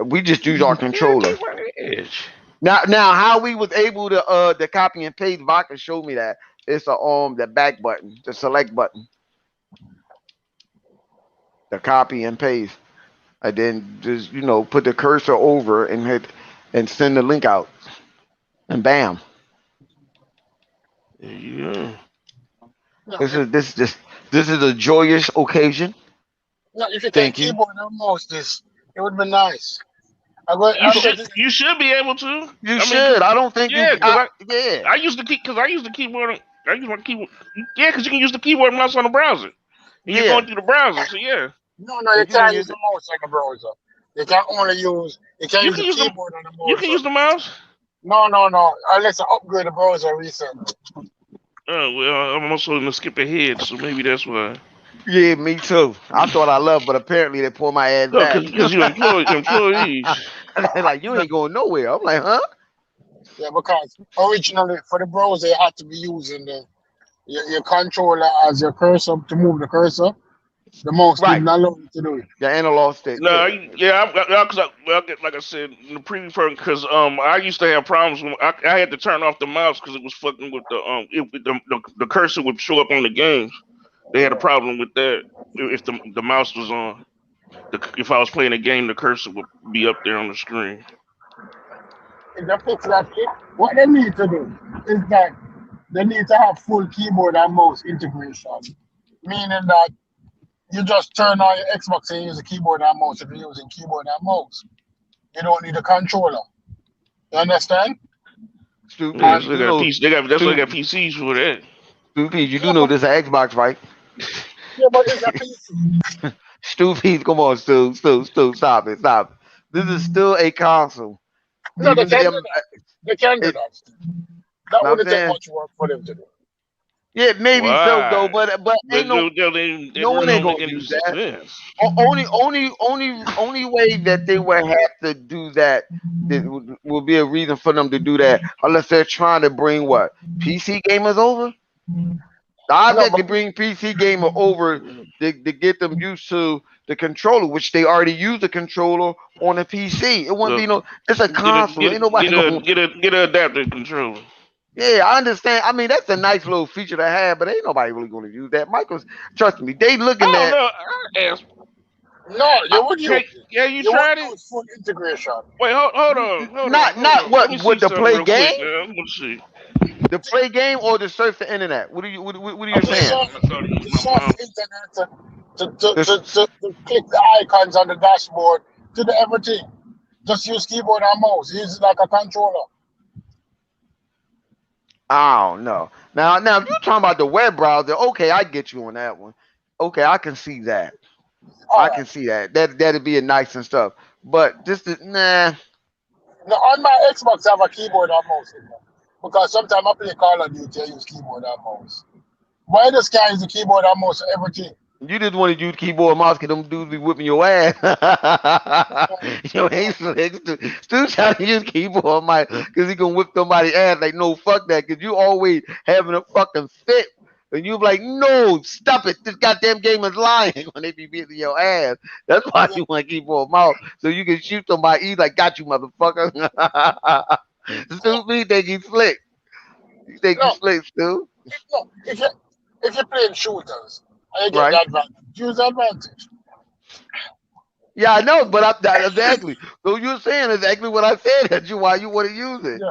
We just use our that? Yeah, controller. keep my edge. Now, how we was able to copy and paste? Vodka showed me that it's the back button, the select button, the copy and paste, and then just put the cursor over and hit and send the link out, and bam. Yeah. no, This is a joyous occasion. if you can Thank you. keyboard and mouse this, it would be nice. I'm going to You should be able to. You I mean, should. I don't think yeah, you. because Yeah. I use the key because I use the keyboard. I use my keyboard. Yeah, because you can use the keyboard and mouse on the browser. And you're Yeah. going through the browser, so yeah. No, So you you can't don't use use the mouse on the browser. You can only use You use can the use the keyboard on the you can use browser. the mouse. No. Unless I upgrade the browser recently. Oh well, I'm also gonna skip ahead, so maybe that's why. Yeah, me too. I thought I loved, but apparently they pull my ass No, back. because you employees. They're like, you ain't going nowhere. I'm like, huh? Yeah, because originally for the browser you had to be using your controller as your cursor to move the cursor. The mouse Right. didn't allow you to do it. The analog stick. No, Yeah. because like I said in the previous part, because I used to have problems when I had to turn off the mouse because it was fucking with the cursor would show up on the games. They had a problem with that if the mouse was on. If I was playing a game, the cursor would be up there on the screen. If they fix that shit, what they need to do is that they need to have full keyboard and mouse integration. Meaning that you just turn on your Xbox and use the keyboard and mouse if you're using keyboard and mouse. You don't need a controller. You understand? Stupid. Yeah, And so they got PC. That's why they got Stupid. PCs for that. Stupid. You yeah, do know but this is an Xbox, right? it's a PC. Stupid. Come on, Stu. Stop it. Stop it. This is still a console. No, they Even can do them. that. They can do It, that. That know what I'm wouldn't take saying? much work for them to do. Yeah, maybe so though, Why? but But ain't no they no really one ain't don't make gonna any use that. sense. Only way that they would have to do that, will be a reason for them to do that, unless they're trying to bring what PC gamers over. I No, bet but they bring PC gamer over to get them used to the controller, which they already use the controller on a PC. It wouldn't Well, be no. It's a console. Ain't nobody going. get a adapter controller. Yeah, I understand. I mean, that's a nice little feature to have, but ain't nobody really going to use that. Michael's, trust me, they I looking don't at. know. I asked. no, you would use it. Yeah, you You would tried it. use full integration. Wait, hold Not on. Let me what see would to something play real quick. game, Now. Let's see. to play game, or to surf the internet. What are you To Hold saying? on. surf, I started to using my surf mom. the internet, to, This, click the icons on the dashboard, to do everything. Just use keyboard and mouse. Use it like a controller. I don't know. Now, if you're talking about the web browser, okay, I get you on that one. Okay, I can see that. All I right. can see that. That'd be a nice and stuff. But nah. Now on my Xbox, I have a keyboard and mouse in there. Because sometimes I play Call of Duty, I use keyboard and mouse. Why this guy use the keyboard and mouse for everything? You just want to use keyboard and mouse because them dudes be whipping your ass. Yo, ain't slick. Stu trying to use keyboard and mouse because he gonna whip somebody's ass. Like, no, fuck that, because you always having a fucking fit. And you be like, no, stop it. This goddamn game is lying when they be beating your ass. That's why you want keyboard and mouse. So you can shoot somebody. He's like, got you, motherfucker. Stu, me think he's slick. You think you No, slick, Stu? no. If you're playing shooters and you get Right? the advantage, use the advantage. Yeah, I know, but exactly. So you're saying exactly what I said. That's why you want to use it.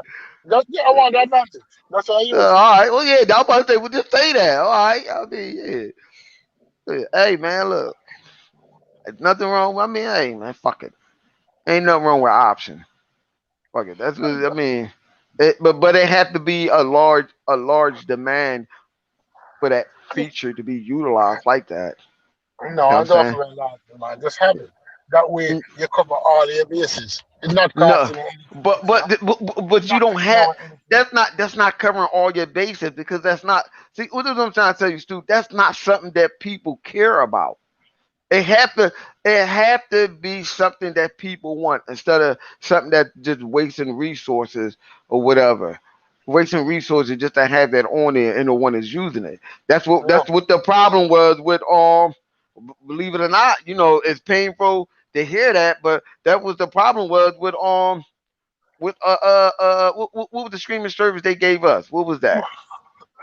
I want the advantage. That's why I use it. All right. Well, yeah, I'm about to say, well, just say that. All right. I mean, yeah. Hey, man, look. There's nothing wrong. I mean, hey, man, fuck it. Ain't nothing wrong with option. Fuck it. That's what I mean. But it had to be a large demand for that feature to be utilized like that. No, You know what I I'm don't saying? feel like that, man. Just have it. That way Mm, you cover all your bases. It's not No, costing you anything but extra. but It's you not don't taking have. away anything. That's not covering all your bases because that's not. See, what is I'm trying to tell you, Stu? That's not something that people care about. It have to be something that people want instead of something that just wasting resources or whatever. Wasting resources just to have that on there and no one is using it. Yeah. That's what the problem was with believe it or not, it's painful to hear that, but that was the problem was with what was the streaming service they gave us? What was that?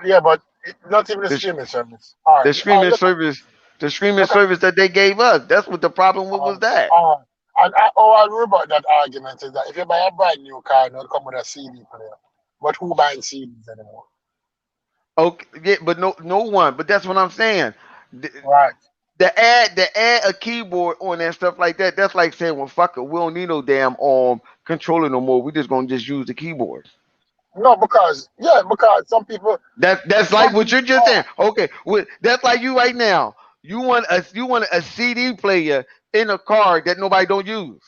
Yeah, but not even the The streaming service. All right. the streaming service the streaming Look at service that they gave us. That's what the problem was that. uh, and all I remember about that argument is that if you buy a brand new car, it'll come with a CD player. But who buying CDs anymore? Okay, yeah, but no one. But that's what I'm saying. The, Right. the add a keyboard on there and stuff like that. That's like saying, well, fuck it, we don't need no damn controller no more. We just gonna just use the keyboard. No, because That's like some what you're people just saying. Okay, that's like you right now. You want a CD player in a car that nobody don't use.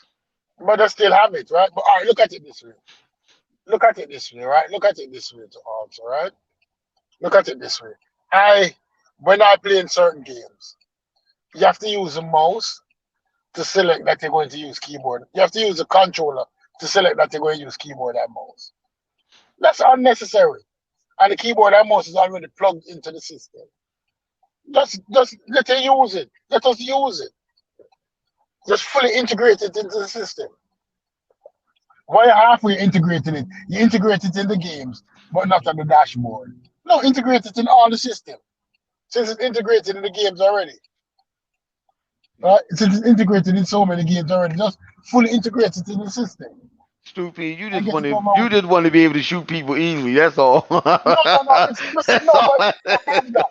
but they still have it, right? But all right, look at it this way. Look at it this way, right? Look at it this way to also, right? Look at it this way. I when I play in certain games, you have to use a mouse to select that you're going to use keyboard. You have to use a controller to select that you're going to use keyboard and mouse. That's unnecessary. And the keyboard and mouse is already plugged into the system. Just let us use it. Let us use it. Just fully integrate it into the system. Why you halfway integrating it? You integrate it in the games, but not on the dashboard. No, integrate it in all the system. Since it's integrated in the games already. Right? Since it's integrated in so many games already, just fully integrate it in the system. Stupid. You I just get want it to on my you own. just want to be able to shoot people easily. That's all. No, no, no. It's listen, That's no, all. but not only that.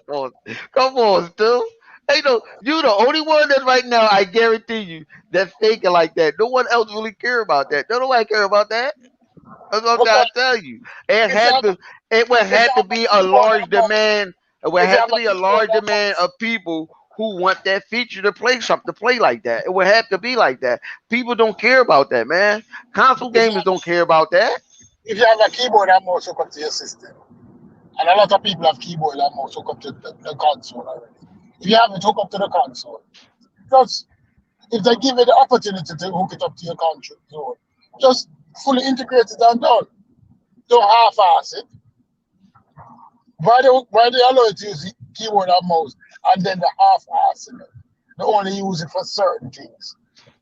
Come on, Stu. Hey, no, you the only one that right now I guarantee you that's thinking like that. No one else really care about that. Don't nobody care about that. That's what I'm trying Because to tell you. It if you had have to. It would if you have to have a be a keyboard large and mouse, demand. It would if you have have to a be a keyboard large and demand mouse, of people who want that feature to play something to play like that. It would have to be like that. People don't care about that, man. Console if you gamers have don't care about that. if you have a keyboard and mouse hooked up to your system, and a lot of people have keyboard and mouse hooked up to the console already. If you have it hooked up to the console, just if they give you the opportunity to hook it up to your console, just fully integrate it and done. Don't half-ass it. Why they allow you to use keyboard and mouse and then the half-assing it? They only use it for certain things.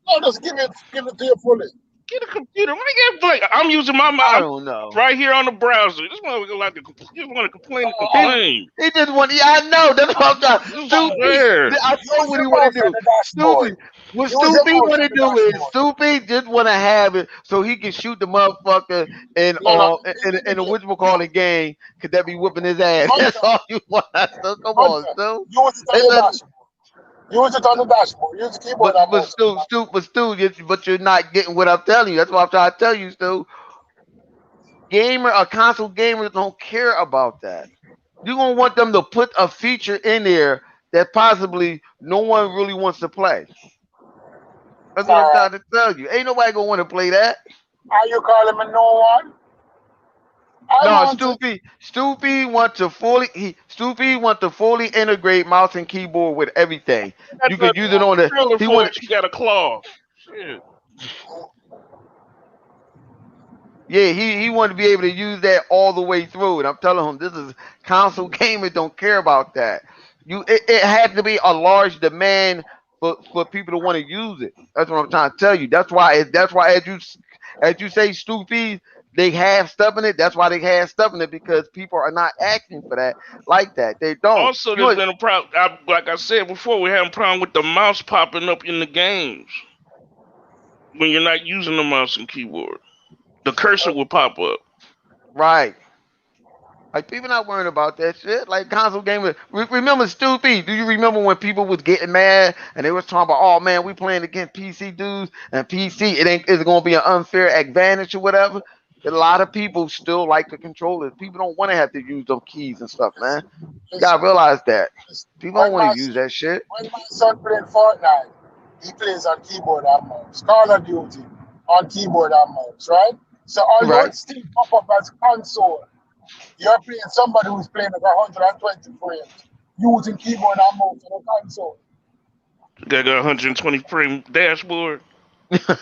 No, just give it to you fully. Get a computer. Why you got like I'm using my I I'm don't know. right here on the browser. This motherfucker like to just want to complain to Uh, complain. He just want. Yeah, I know. That's what I'm trying. This is uh, Stupid. fair. I know use what he your want to mouse on do. the dashboard. Stupid. What Use your Stupid mouse want on to the do is dashboard. Stupid just want to have it so he can shoot the motherfucker in No, no, in a whatchamacallit game. Could that be whooping his ass? That's Hunter, all you want. So come on, Hunter, Stu. use it on It's your a, dashboard. Use it on the dashboard. Use the keyboard and but mouse on the Stu, dashboard. but you're not getting what I'm telling you. That's what I'm trying to tell you, Stu. Console gamers don't care about that. You're gonna want them to put a feature in there that possibly no one really wants to play. That's what I'm All right. trying to tell you. Ain't nobody gonna want to play that. Are you calling me no one? I No, want it. Stupid want to fully integrate mouse and keyboard with everything. Got You the could use it on the trailer he for want it. She got a claw. Shit. yeah, he wanted to be able to use that all the way through. And I'm telling him this is console gamers don't care about that. It had to be a large demand for people to want to use it. That's what I'm trying to tell you. That's why as you say, stupid, they have stuff in it. That's why they have stuff in it because people are not asking for that like that. They don't. Also, You there's ain't- been a problem. Like I said before, we're having a problem with the mouse popping up in the games when you're not using the mouse and keyboard. The cursor will pop up. right. Like people not worrying about that shit. Like console gamers. Remember stupid? Do you remember when people was getting mad and they was talking about, oh man, we playing against PC dudes and PC it ain't it's gonna be an unfair advantage or whatever. A lot of people still like the controllers. People don't want to have to use those keys and stuff, man. You Listen, gotta realize that. listen. People don't want to use that shit. When my son playing Fortnite, he plays on keyboard and mouse. Call of Duty, on keyboard and mouse, right? So although Right. it still pop up as console, you're playing somebody who's playing at 120 frames using keyboard and mouse on a console. Got a 120 frame dashboard. No, we play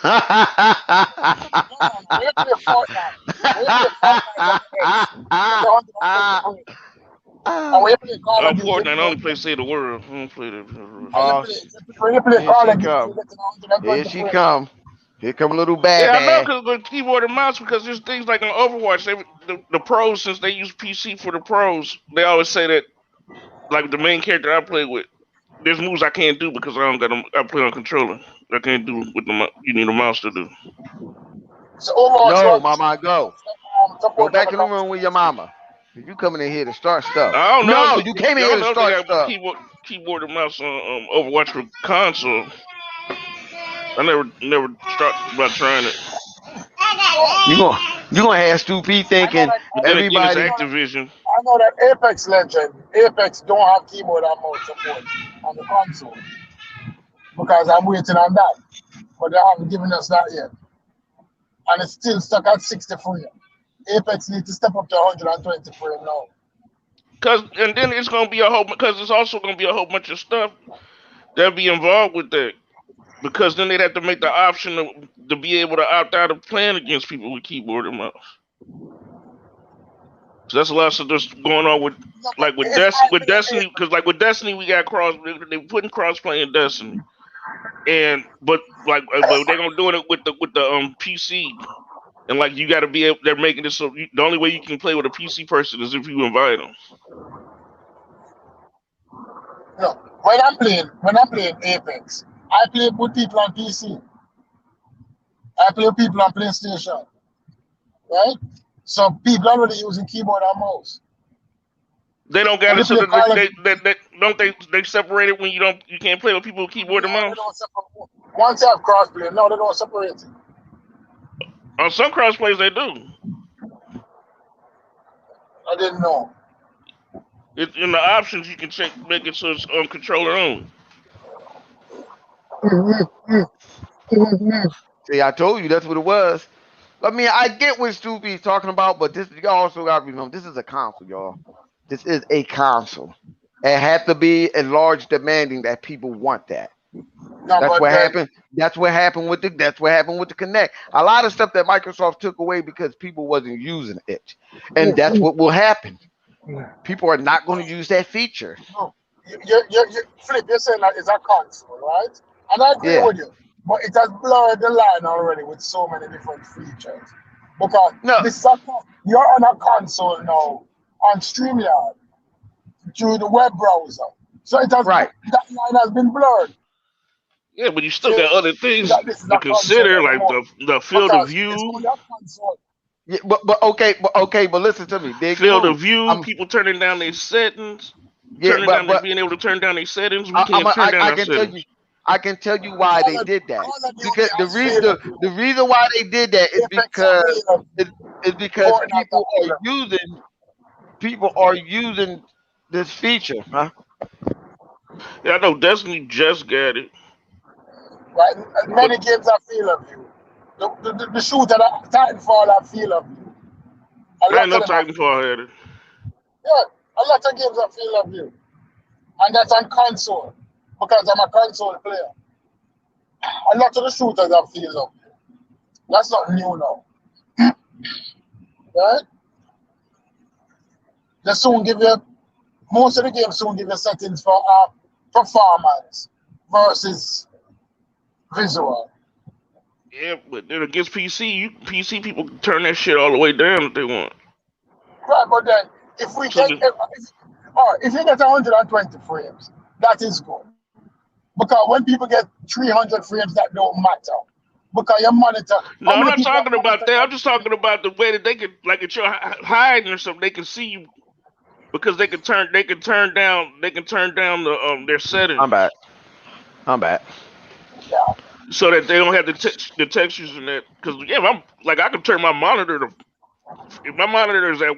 Fortnite. We play Fortnite on the X. It's 120 frames. And we play Call of Duty. Fortnite, I only play Save the World. I don't play that. Oh, When you play here Call she of Duty, come. you get to 120 Here she frames. come. Here come a little bad Yeah, I know man. because the keyboard and mouse, because there's things like on Overwatch, the pros, since they use PC for the pros, they always say that, like the main character I play with, there's moves I can't do because I play on controller. I can't do with you need a mouse to do. So Overwatch No, runs, mama, go. Go support back on in the the room with your mama. You coming in here to start stuff. I don't know. No, you came in I here don't to know if they start got stuff. keyboard and mouse on Overwatch for console. I never start by trying it. You gonna have Stu thinking But then again, it's everybody. Activision. I know that Apex Legend, Apex don't have keyboard and mouse support on the console because I'm waiting on that, but they haven't given us that yet, and it's still stuck at 60 frame. Apex needs to step up to 120 frame now. And then it's gonna be because it's also gonna be a whole bunch of stuff that'll be involved with that. Because then they'd have to make the option to be able to opt out of playing against people with keyboard and mouse. So that's a lot of stuff that's going on with Destiny. Because like with Destiny, we got they putting cross-play in Destiny, but they're gonna do it with the PC. And like you got to be able, they're making this so the only way you can play with a PC person is if you invite them. No, when I'm playing Apex, I play with people on PC. I play with people on PlayStation, right? So people are already using keyboard and mouse. They don't got it, so they separate it when you can't play with people with keyboard and mouse. Once you have crossplay, no, they don't separate it. On some crossplays they do. I didn't know. It's in the options you can make it so it's on controller only. See, I told you that's what it was. I mean, I get what Stupi's talking about, but you also got to remember this is a console, y'all. This is a console. It had to be a large demanding that people want that. No, That's what happened. That's what happened with the Kinect. A lot of stuff that Microsoft took away because people wasn't using it, and that's what will happen. People are not going to use that feature. No, Flip, you're saying that it's a console, right? And I agree with you, but it has blurred the line already with so many different features. Because this is you're on a console now on StreamYard through the web browser, so it has that line has been blurred. Yeah, but you still got other things to consider, like the field of view. Yeah, but okay, but listen to me. Field of view, people turning down their settings. Yeah, being able to turn down their settings. We can't turn down our settings. I can tell you why they did that. Because the reason why they did that is because people are using this feature, huh? Yeah, I know Destiny just got it. Right, many games have Field of View. The shooter, Titanfall have Field of View. I know Titanfall had it. Yeah, a lot of games have Field of View, and that's on console because I'm a console player. A lot of the shooters have Field of View. That's not new now, right? They soon give you most of the games soon give you settings for performance versus visual. Yeah, but then against PC people can turn that shit all the way down if they want. Right, but then if we get if you get 120 frames, that is good. Because when people get 300 frames, that don't matter. Because your monitor. No, I'm not talking about that. I'm just talking about the way that they can, like if you're hiding or something, they can see you because they can turn down their settings. I'm back. Yeah. So that they don't have the textures in that. Because I can turn my monitor to. If my monitor is at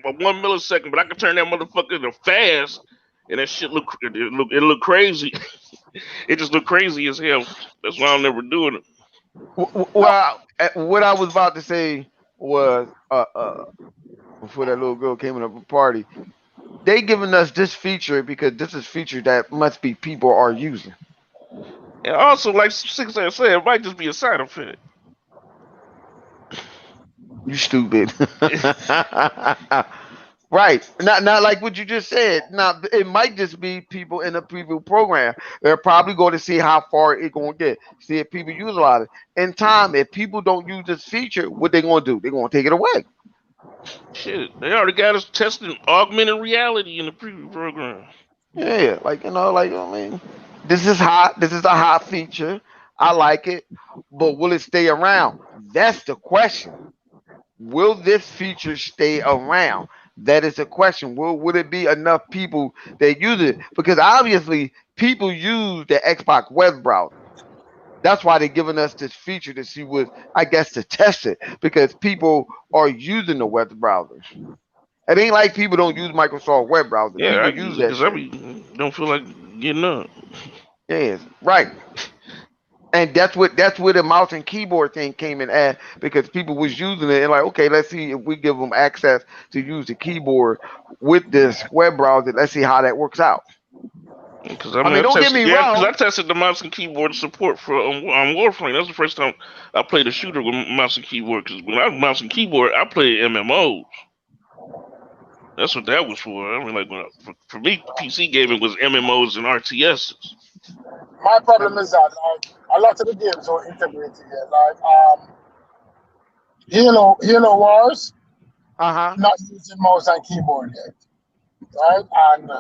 1 millisecond, but I can turn that motherfucker to fast, and that shit look crazy. It just look crazy as hell. That's why I'm never doing it. Well, what I was about to say was, before that little girl came in a party, they giving us this feature because this is feature that must be people are using. And also, like Six said, it might just be a side effect. You stupid. Right. Not like what you just said. Now it might just be people in the preview program. They're probably going to see how far it going to get. See if people utilize it. In time, if people don't use this feature, what they going to do? They're going to take it away. Shit, they already got us testing augmented reality in the preview program. Yeah, like like I mean, this is hot. This is a hot feature. I like it, but will it stay around? That's the question. Will this feature stay around? That is a question. Would it be enough people that use it? Because obviously people use the Xbox web browser. That's why they're giving us this feature to see what I guess to test it because people are using the web browsers. It ain't like people don't use Microsoft web browser. Yeah, I People use use it that because I shit. don't feel like getting up. Yes, right. And that's where the mouse and keyboard thing came in at because people was using it and like, okay, let's see if we give them access to use the keyboard with this web browser. Let's see how that works out. Because I I mean, mean, don't get me because I wrong. tested the mouse and keyboard support for on Warframe. That's the first time I played a shooter with mouse and keyboard. Because when I was mouse and keyboard, I played MMOs. That's what that was for. I mean, like for me, PC gaming was MMOs and RTSs. My problem is that like a lot of the games are integrated here. Like Halo Wars, Uh-huh. not using mouse and keyboard yet, right? And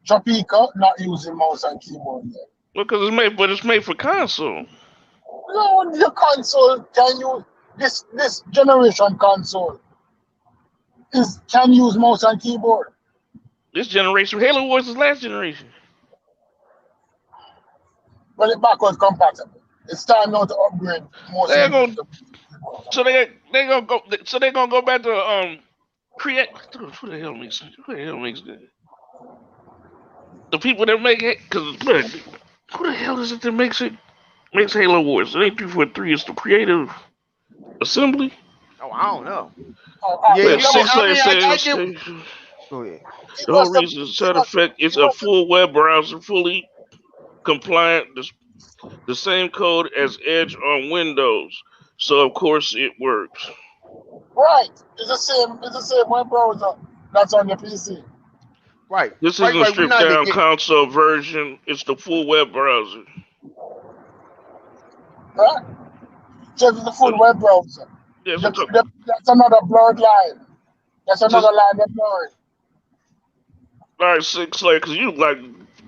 Tropico, not using mouse and keyboard yet. Because it's made for console. No, the console can use this generation console is can use mouse and keyboard. This generation, Halo Wars is last generation. But it's backwards compatible. It's time now to upgrade most of They're the gonna games. they gonna go back to create. Who the hell makes that? The people that make it, because who the hell is it that makes Halo Wars? It ain't 343. It's the Creative Assembly. Oh, I don't know. Yeah, But It yeah. Six I Layer mean, said I get. Go ahead. the whole was the reason side effect is a full web browser, fully compliant, the same code as Edge on Windows. So of course it works. right. It's the same web browser that's on the PC. Right, This right, isn't a right. We're stripped not down negate. console version. It's the full web browser. Right? So it's the full web browser. Yes, I'm talking. That's another blurred line. That's another Just line that's blurred. all right, Six Layer, because you like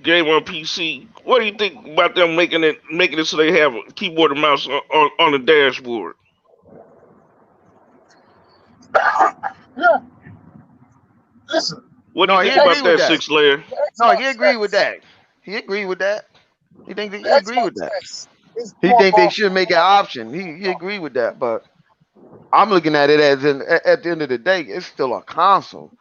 game on PC. What do you think about them making it so they have a keyboard and mouse on the dashboard? Yeah. Listen, What do No, you he think agree about with that, that. Six Layer? the No, he Xbox agree with X, that. He agree with that. He think that the he agree with Xbox that. X is He more think they powerful should make an than option. He agree with that, but I'm looking at it as at the end of the day, it's still a console.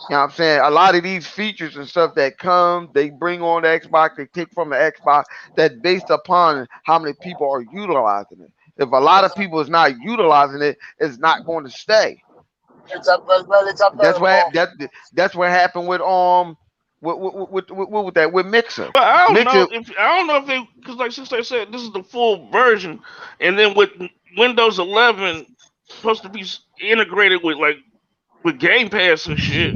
You know what I'm saying? A lot of these features and stuff that come, they bring on the Xbox, they take from the Xbox, that's based upon how many people are utilizing it. If a lot of people is not utilizing it, it's not going to stay. it's a That's very what powerful. that's what happened with with that with Mixer. But Mixer, I don't know if they, because like Six Layer said, this is the full version, and then with Windows 11 supposed to be integrated with Game Pass and shit.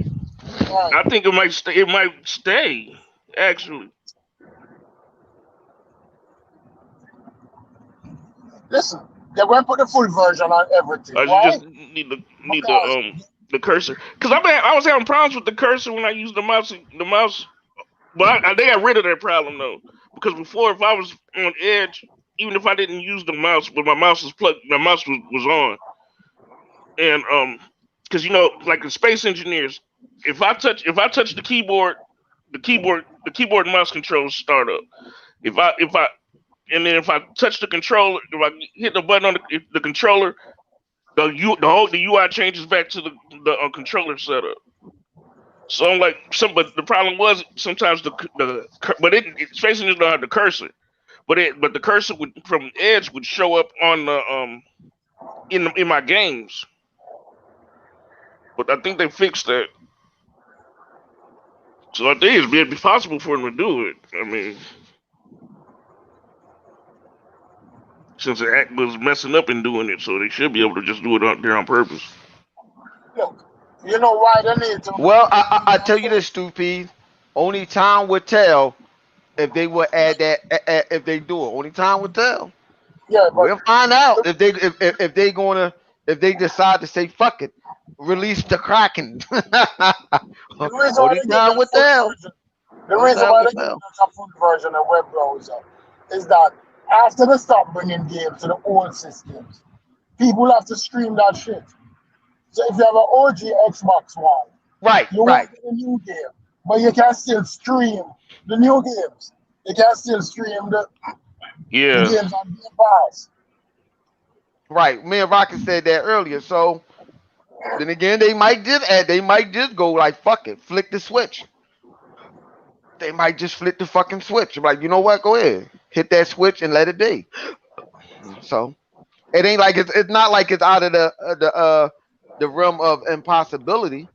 Right. I think it might stay. It might stay. Actually, Listen, they're going to put the full version on everything. you Why? just need Because the cursor. Because I was having problems with the cursor when I used the mouse. But they got rid of that problem though. Because before, if I was on Edge, even if I didn't use the mouse, but my mouse was plugged, my mouse was on, and because like the Space Engineers, if I touch the keyboard, the keyboard and mouse controls start up. If I touch the controller, if I hit the button on the controller, the UI changes back to the controller setup. So I'm like, but the problem was sometimes but Space Engineers don't have the cursor. but the cursor from Edge would show up on the in my games. But I think they fixed that. So I think it'd be possible for them to do it. I mean, since the act was messing up and doing it, so they should be able to just do it out there on purpose. Look, you know why they need to. Well, I tell you this, Stupid. Only time will tell if they will add that if they do it. Only time will tell. Yeah, but We'll find out if they gonna if they decide to say fuck it, release the Kraken. the reason why Only they give time them will full tell. version, the Only reason time why will they give tell. us a full version of web browser is that after they stop bringing games to the old systems, people have to stream that shit. So if you have an OG Xbox One, Right, you right. won't get a new game, but you can still stream the new games. You can still stream the Yeah. games on Game Pass. Right. Me and Rocket said that earlier. So then again, they might just go like fuck it, flick the switch. They might just flick the fucking switch. Like, you know what? Go ahead. Hit that switch and let it be. So it ain't like it's not like it's out of the realm of impossibility.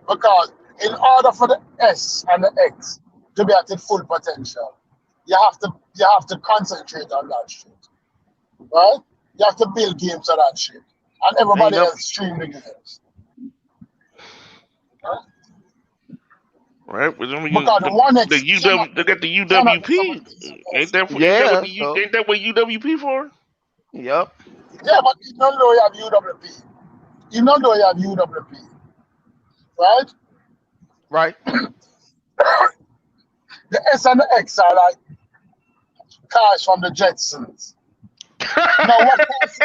Because in order for the S and the X to be at its full potential, you have to concentrate on that shit. Right? You have to build games on that shit. And Ain't everybody no else stream the games. Right? Right, but then Because the One the X UW, they got the cannot be some of UWP. the things on S. yeah. So Ain't that what UWP for? yep. Yeah, but even though you have UWP, even though you have UWP, right? Right. The S and the X are like cars from the Jetsons. Now what cars?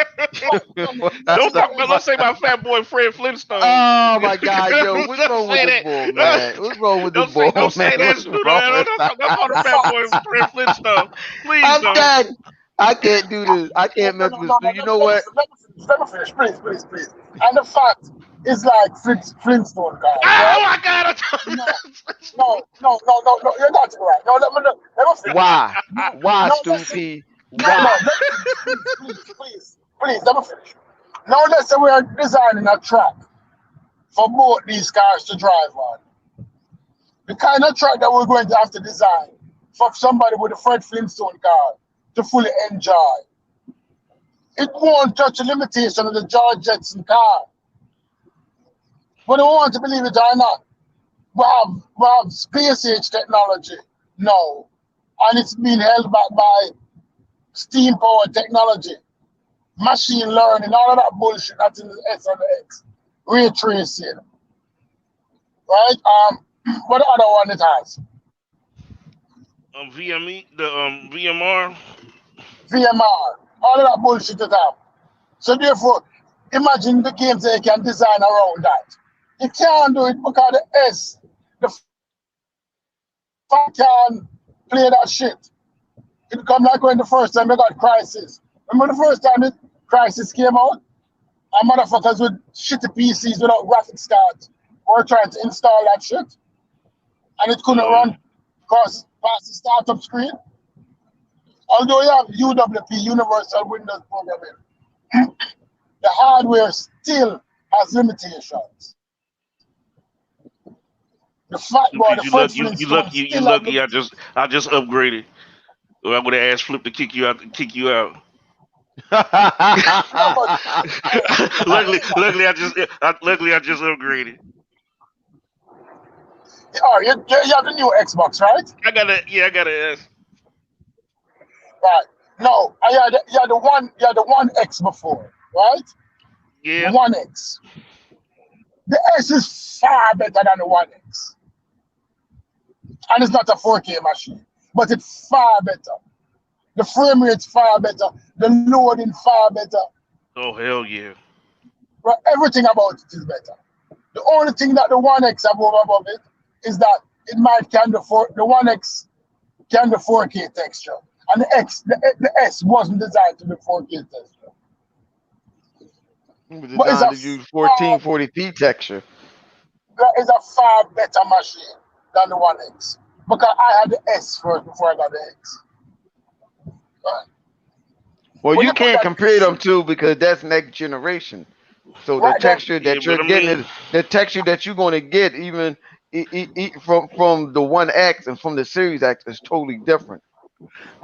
Don't That's talk the about. Let's say my fat boy Fred Flintstone. Oh my God, yo, what's Don't wrong with say this that. bull, man? What's wrong with this bull, Don't man? say that, What's Studio. wrong with Don't call the the fat boy facts. Fred Flintstone. Please I'm don't. done. I can't do this. I No, can't no, mess no, with no, this. no. You know Let me what? finish. Let me finish. Please, please, please. And the fact is like Flintstone cars, Oh right? my God! No, no. You're not right. No, let me finish. Why? No, Why, no, listen. Stupid? No, Why? let me finish. Please, let me finish. Now let's say we are designing a track for both these cars to drive on. The kind of track that we're going to have to design for somebody with a Fred Flintstone car to fully enjoy. It won't touch the limitation of the George Jetson car. Whether we want to believe it or not, we have space age technology now, and it's being held back by steam power technology, machine learning, all of that bullshit that's in the S and the X, ray tracing, right? What the other one it has? VME, the VMR. VMR, all of that bullshit it have. So therefore, imagine the games that you can design around that. You can't do it because the S, the fuck can play that shit. It come like when the first time they got Crisis. Remember the first time the Crisis came out? And motherfuckers with shitty PCs without graphics cards were trying to install that shit. And it couldn't run past the startup screen. Although you have UWP, Universal Windows Programming, the hardware still has limitations. The fact boy, the You Fred lucky. Flintstone You still have lucky. limitations. I just upgraded. Or I would have asked Flip to kick you out. Kick you out. No, but luckily, I just upgraded. oh, you have the new Xbox, right? I gotta ask. Right. No, you had the one X before, right? The Yeah. one X. The S is far better than the one X. And it's not a 4K machine, but it's far better. The frame rate's far better. The loading far better. Oh hell yeah. Right? Everything about it is better. The only thing that the One X have above it is that it might can the One X can the 4K texture, and the S wasn't designed to be 4K texture. It was But designed to use 1440p texture. it's a far better machine than the One X. because I had the S first before I got the X. Right. Well, When you you put can't that compare them two because that's next generation. So the right then, texture Yeah, that but you're I getting mean, is the texture that you're going to get even from the One X and from the Series X is totally different.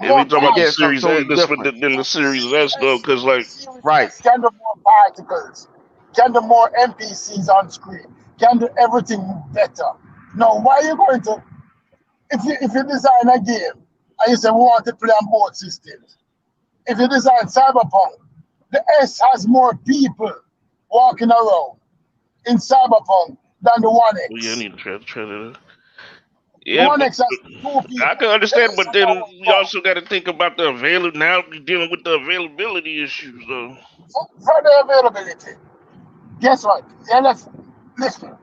if we more talk You're about the getting something Series X, totally this with different. than the Series S though, S, because like, Series Right. S can do more particles, can do more NPCs on screen, can do everything better. Now, why are you going to if you design a game and you say we want to play on both systems, if you design Cyberpunk, the S has more people walking around in Cyberpunk than the One oh yeah, I X. need to try that. The Yeah, One but X has two I people. can The understand, S but has then only we one. also got to think about the avail. Now we're dealing with the availability issues, though. For the availability, guess what? Yeah, listen.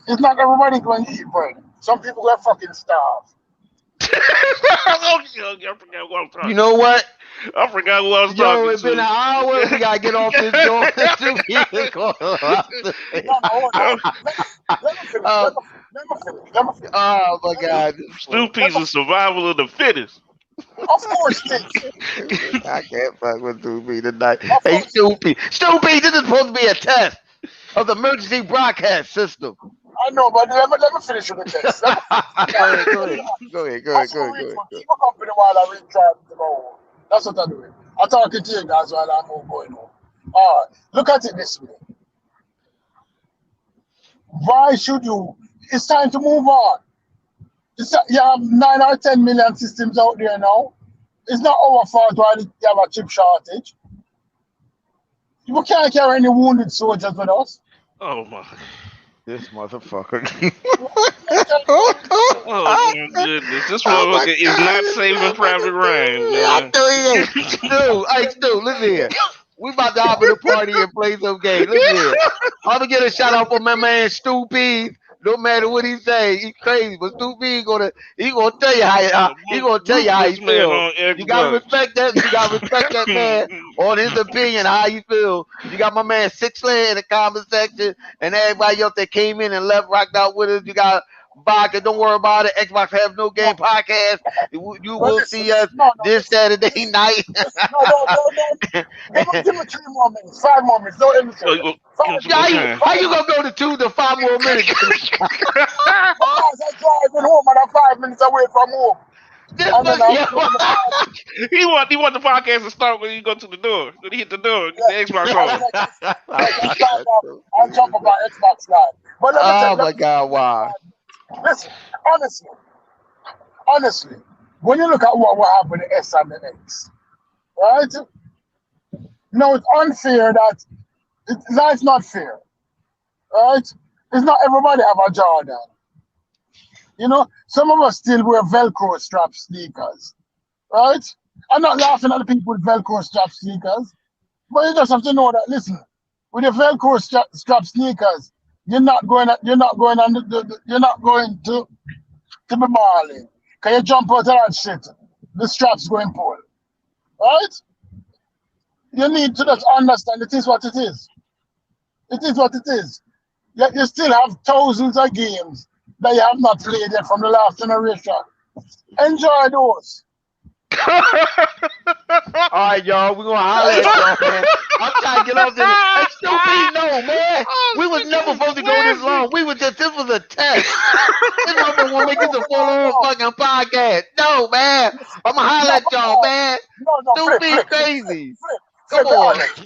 It's not everybody going to eat bread. Some people are fucking starve. I forgot what I was You talking. know what? I forgot what I was Yo, talking it's been an to. hour. We gotta get off this joint. Two people going up to No, no, hold on. Let me finish. uh, Let me finish. Let me finish. oh my Let me, God. Stupid's the survival of the fittest. of course it is. I can't fuck with Stoopy tonight. Of Hey, course it is. Stoopy, this is supposed to be a test of the emergency broadcast system. I know, but let me finish with the test. Let me finish. Go ahead, go Let me ahead, go ahead, go I ahead, should go ahead, go read ahead. for keep a company while I read trying to go home. That's what I'm doing. I'm talking to you guys while I'm going home. All right. Look at it this way. Why should you? It's time to move on. You have 9 or 10 million systems out there now. It's not our fault why you have a chip shortage. We can't carry any wounded soldiers with us. Oh my! This motherfucker. We can't carry any wounded soldiers. Oh my goodness! This Oh my motherfucker is God, not this saving Private Ryan, I man. know he ain't. Stu, hey Stu, listen here. We about to hop in the party and play some game. Listen here. I'm gonna get a shout out for my man Stu P. No matter what he say, he crazy, but Stu P gonna tell you The he most gonna tell you how he ruthless man feel. on You gotta Xbox. respect that. You gotta respect that man on his opinion, how you feel. You got my man Six Land in the comment section, and everybody else that came in and left rocked out with us. You got Vodka, don't worry about it. Xbox Have No No, Game podcast. You but will listen, see us no, no, this Saturday listen, night. listen, no, no, no, no. Give me 3 more minutes, 5 more minutes. Don't end the show Oh, you yet. go give him 5 some more how minutes, you time. how 5 you gonna minutes. go to 2 to 5 more minutes? Because I'm driving home and I'm 5 minutes away from home. This And then fuck I'm yo. doing the party. he want the podcast to start when you go to the door. When he hit the door, get the Yeah. Xbox And then on. I can start off and jump about Xbox Live. But Oh let my me tell God, you this, why? man. Listen, honestly, when you look at what happened with the S and the X, right? No, it's unfair that life's not fair, right? It's not everybody have a Jordan. You know, some of us still wear Velcro strap sneakers, right? I'm not laughing at the people with Velcro strap sneakers, but you just have to know that. Listen, with the Velcro strap sneakers, you're not going on you're not going to be balling. Can you jump out of that shit? The strap's going pull, right? You need to just understand it is what it is. It is what it is. Yet you still have thousands of games that you have not played yet from the last generation. Enjoy those. All right, y'all, we're gonna holler at y'all, man. I'm trying to get off this. Hey, Stoopy, no, man. Oh, We was this never nigga supposed to go this is long. This was a test. This motherfucker wanna make this a No, full on no, fucking podcast. No, man. listen. I'm gonna holler No, at y'all, man. no, flip, Stoopy flip, flip, flip, crazy. flip, Come flip it on. honest.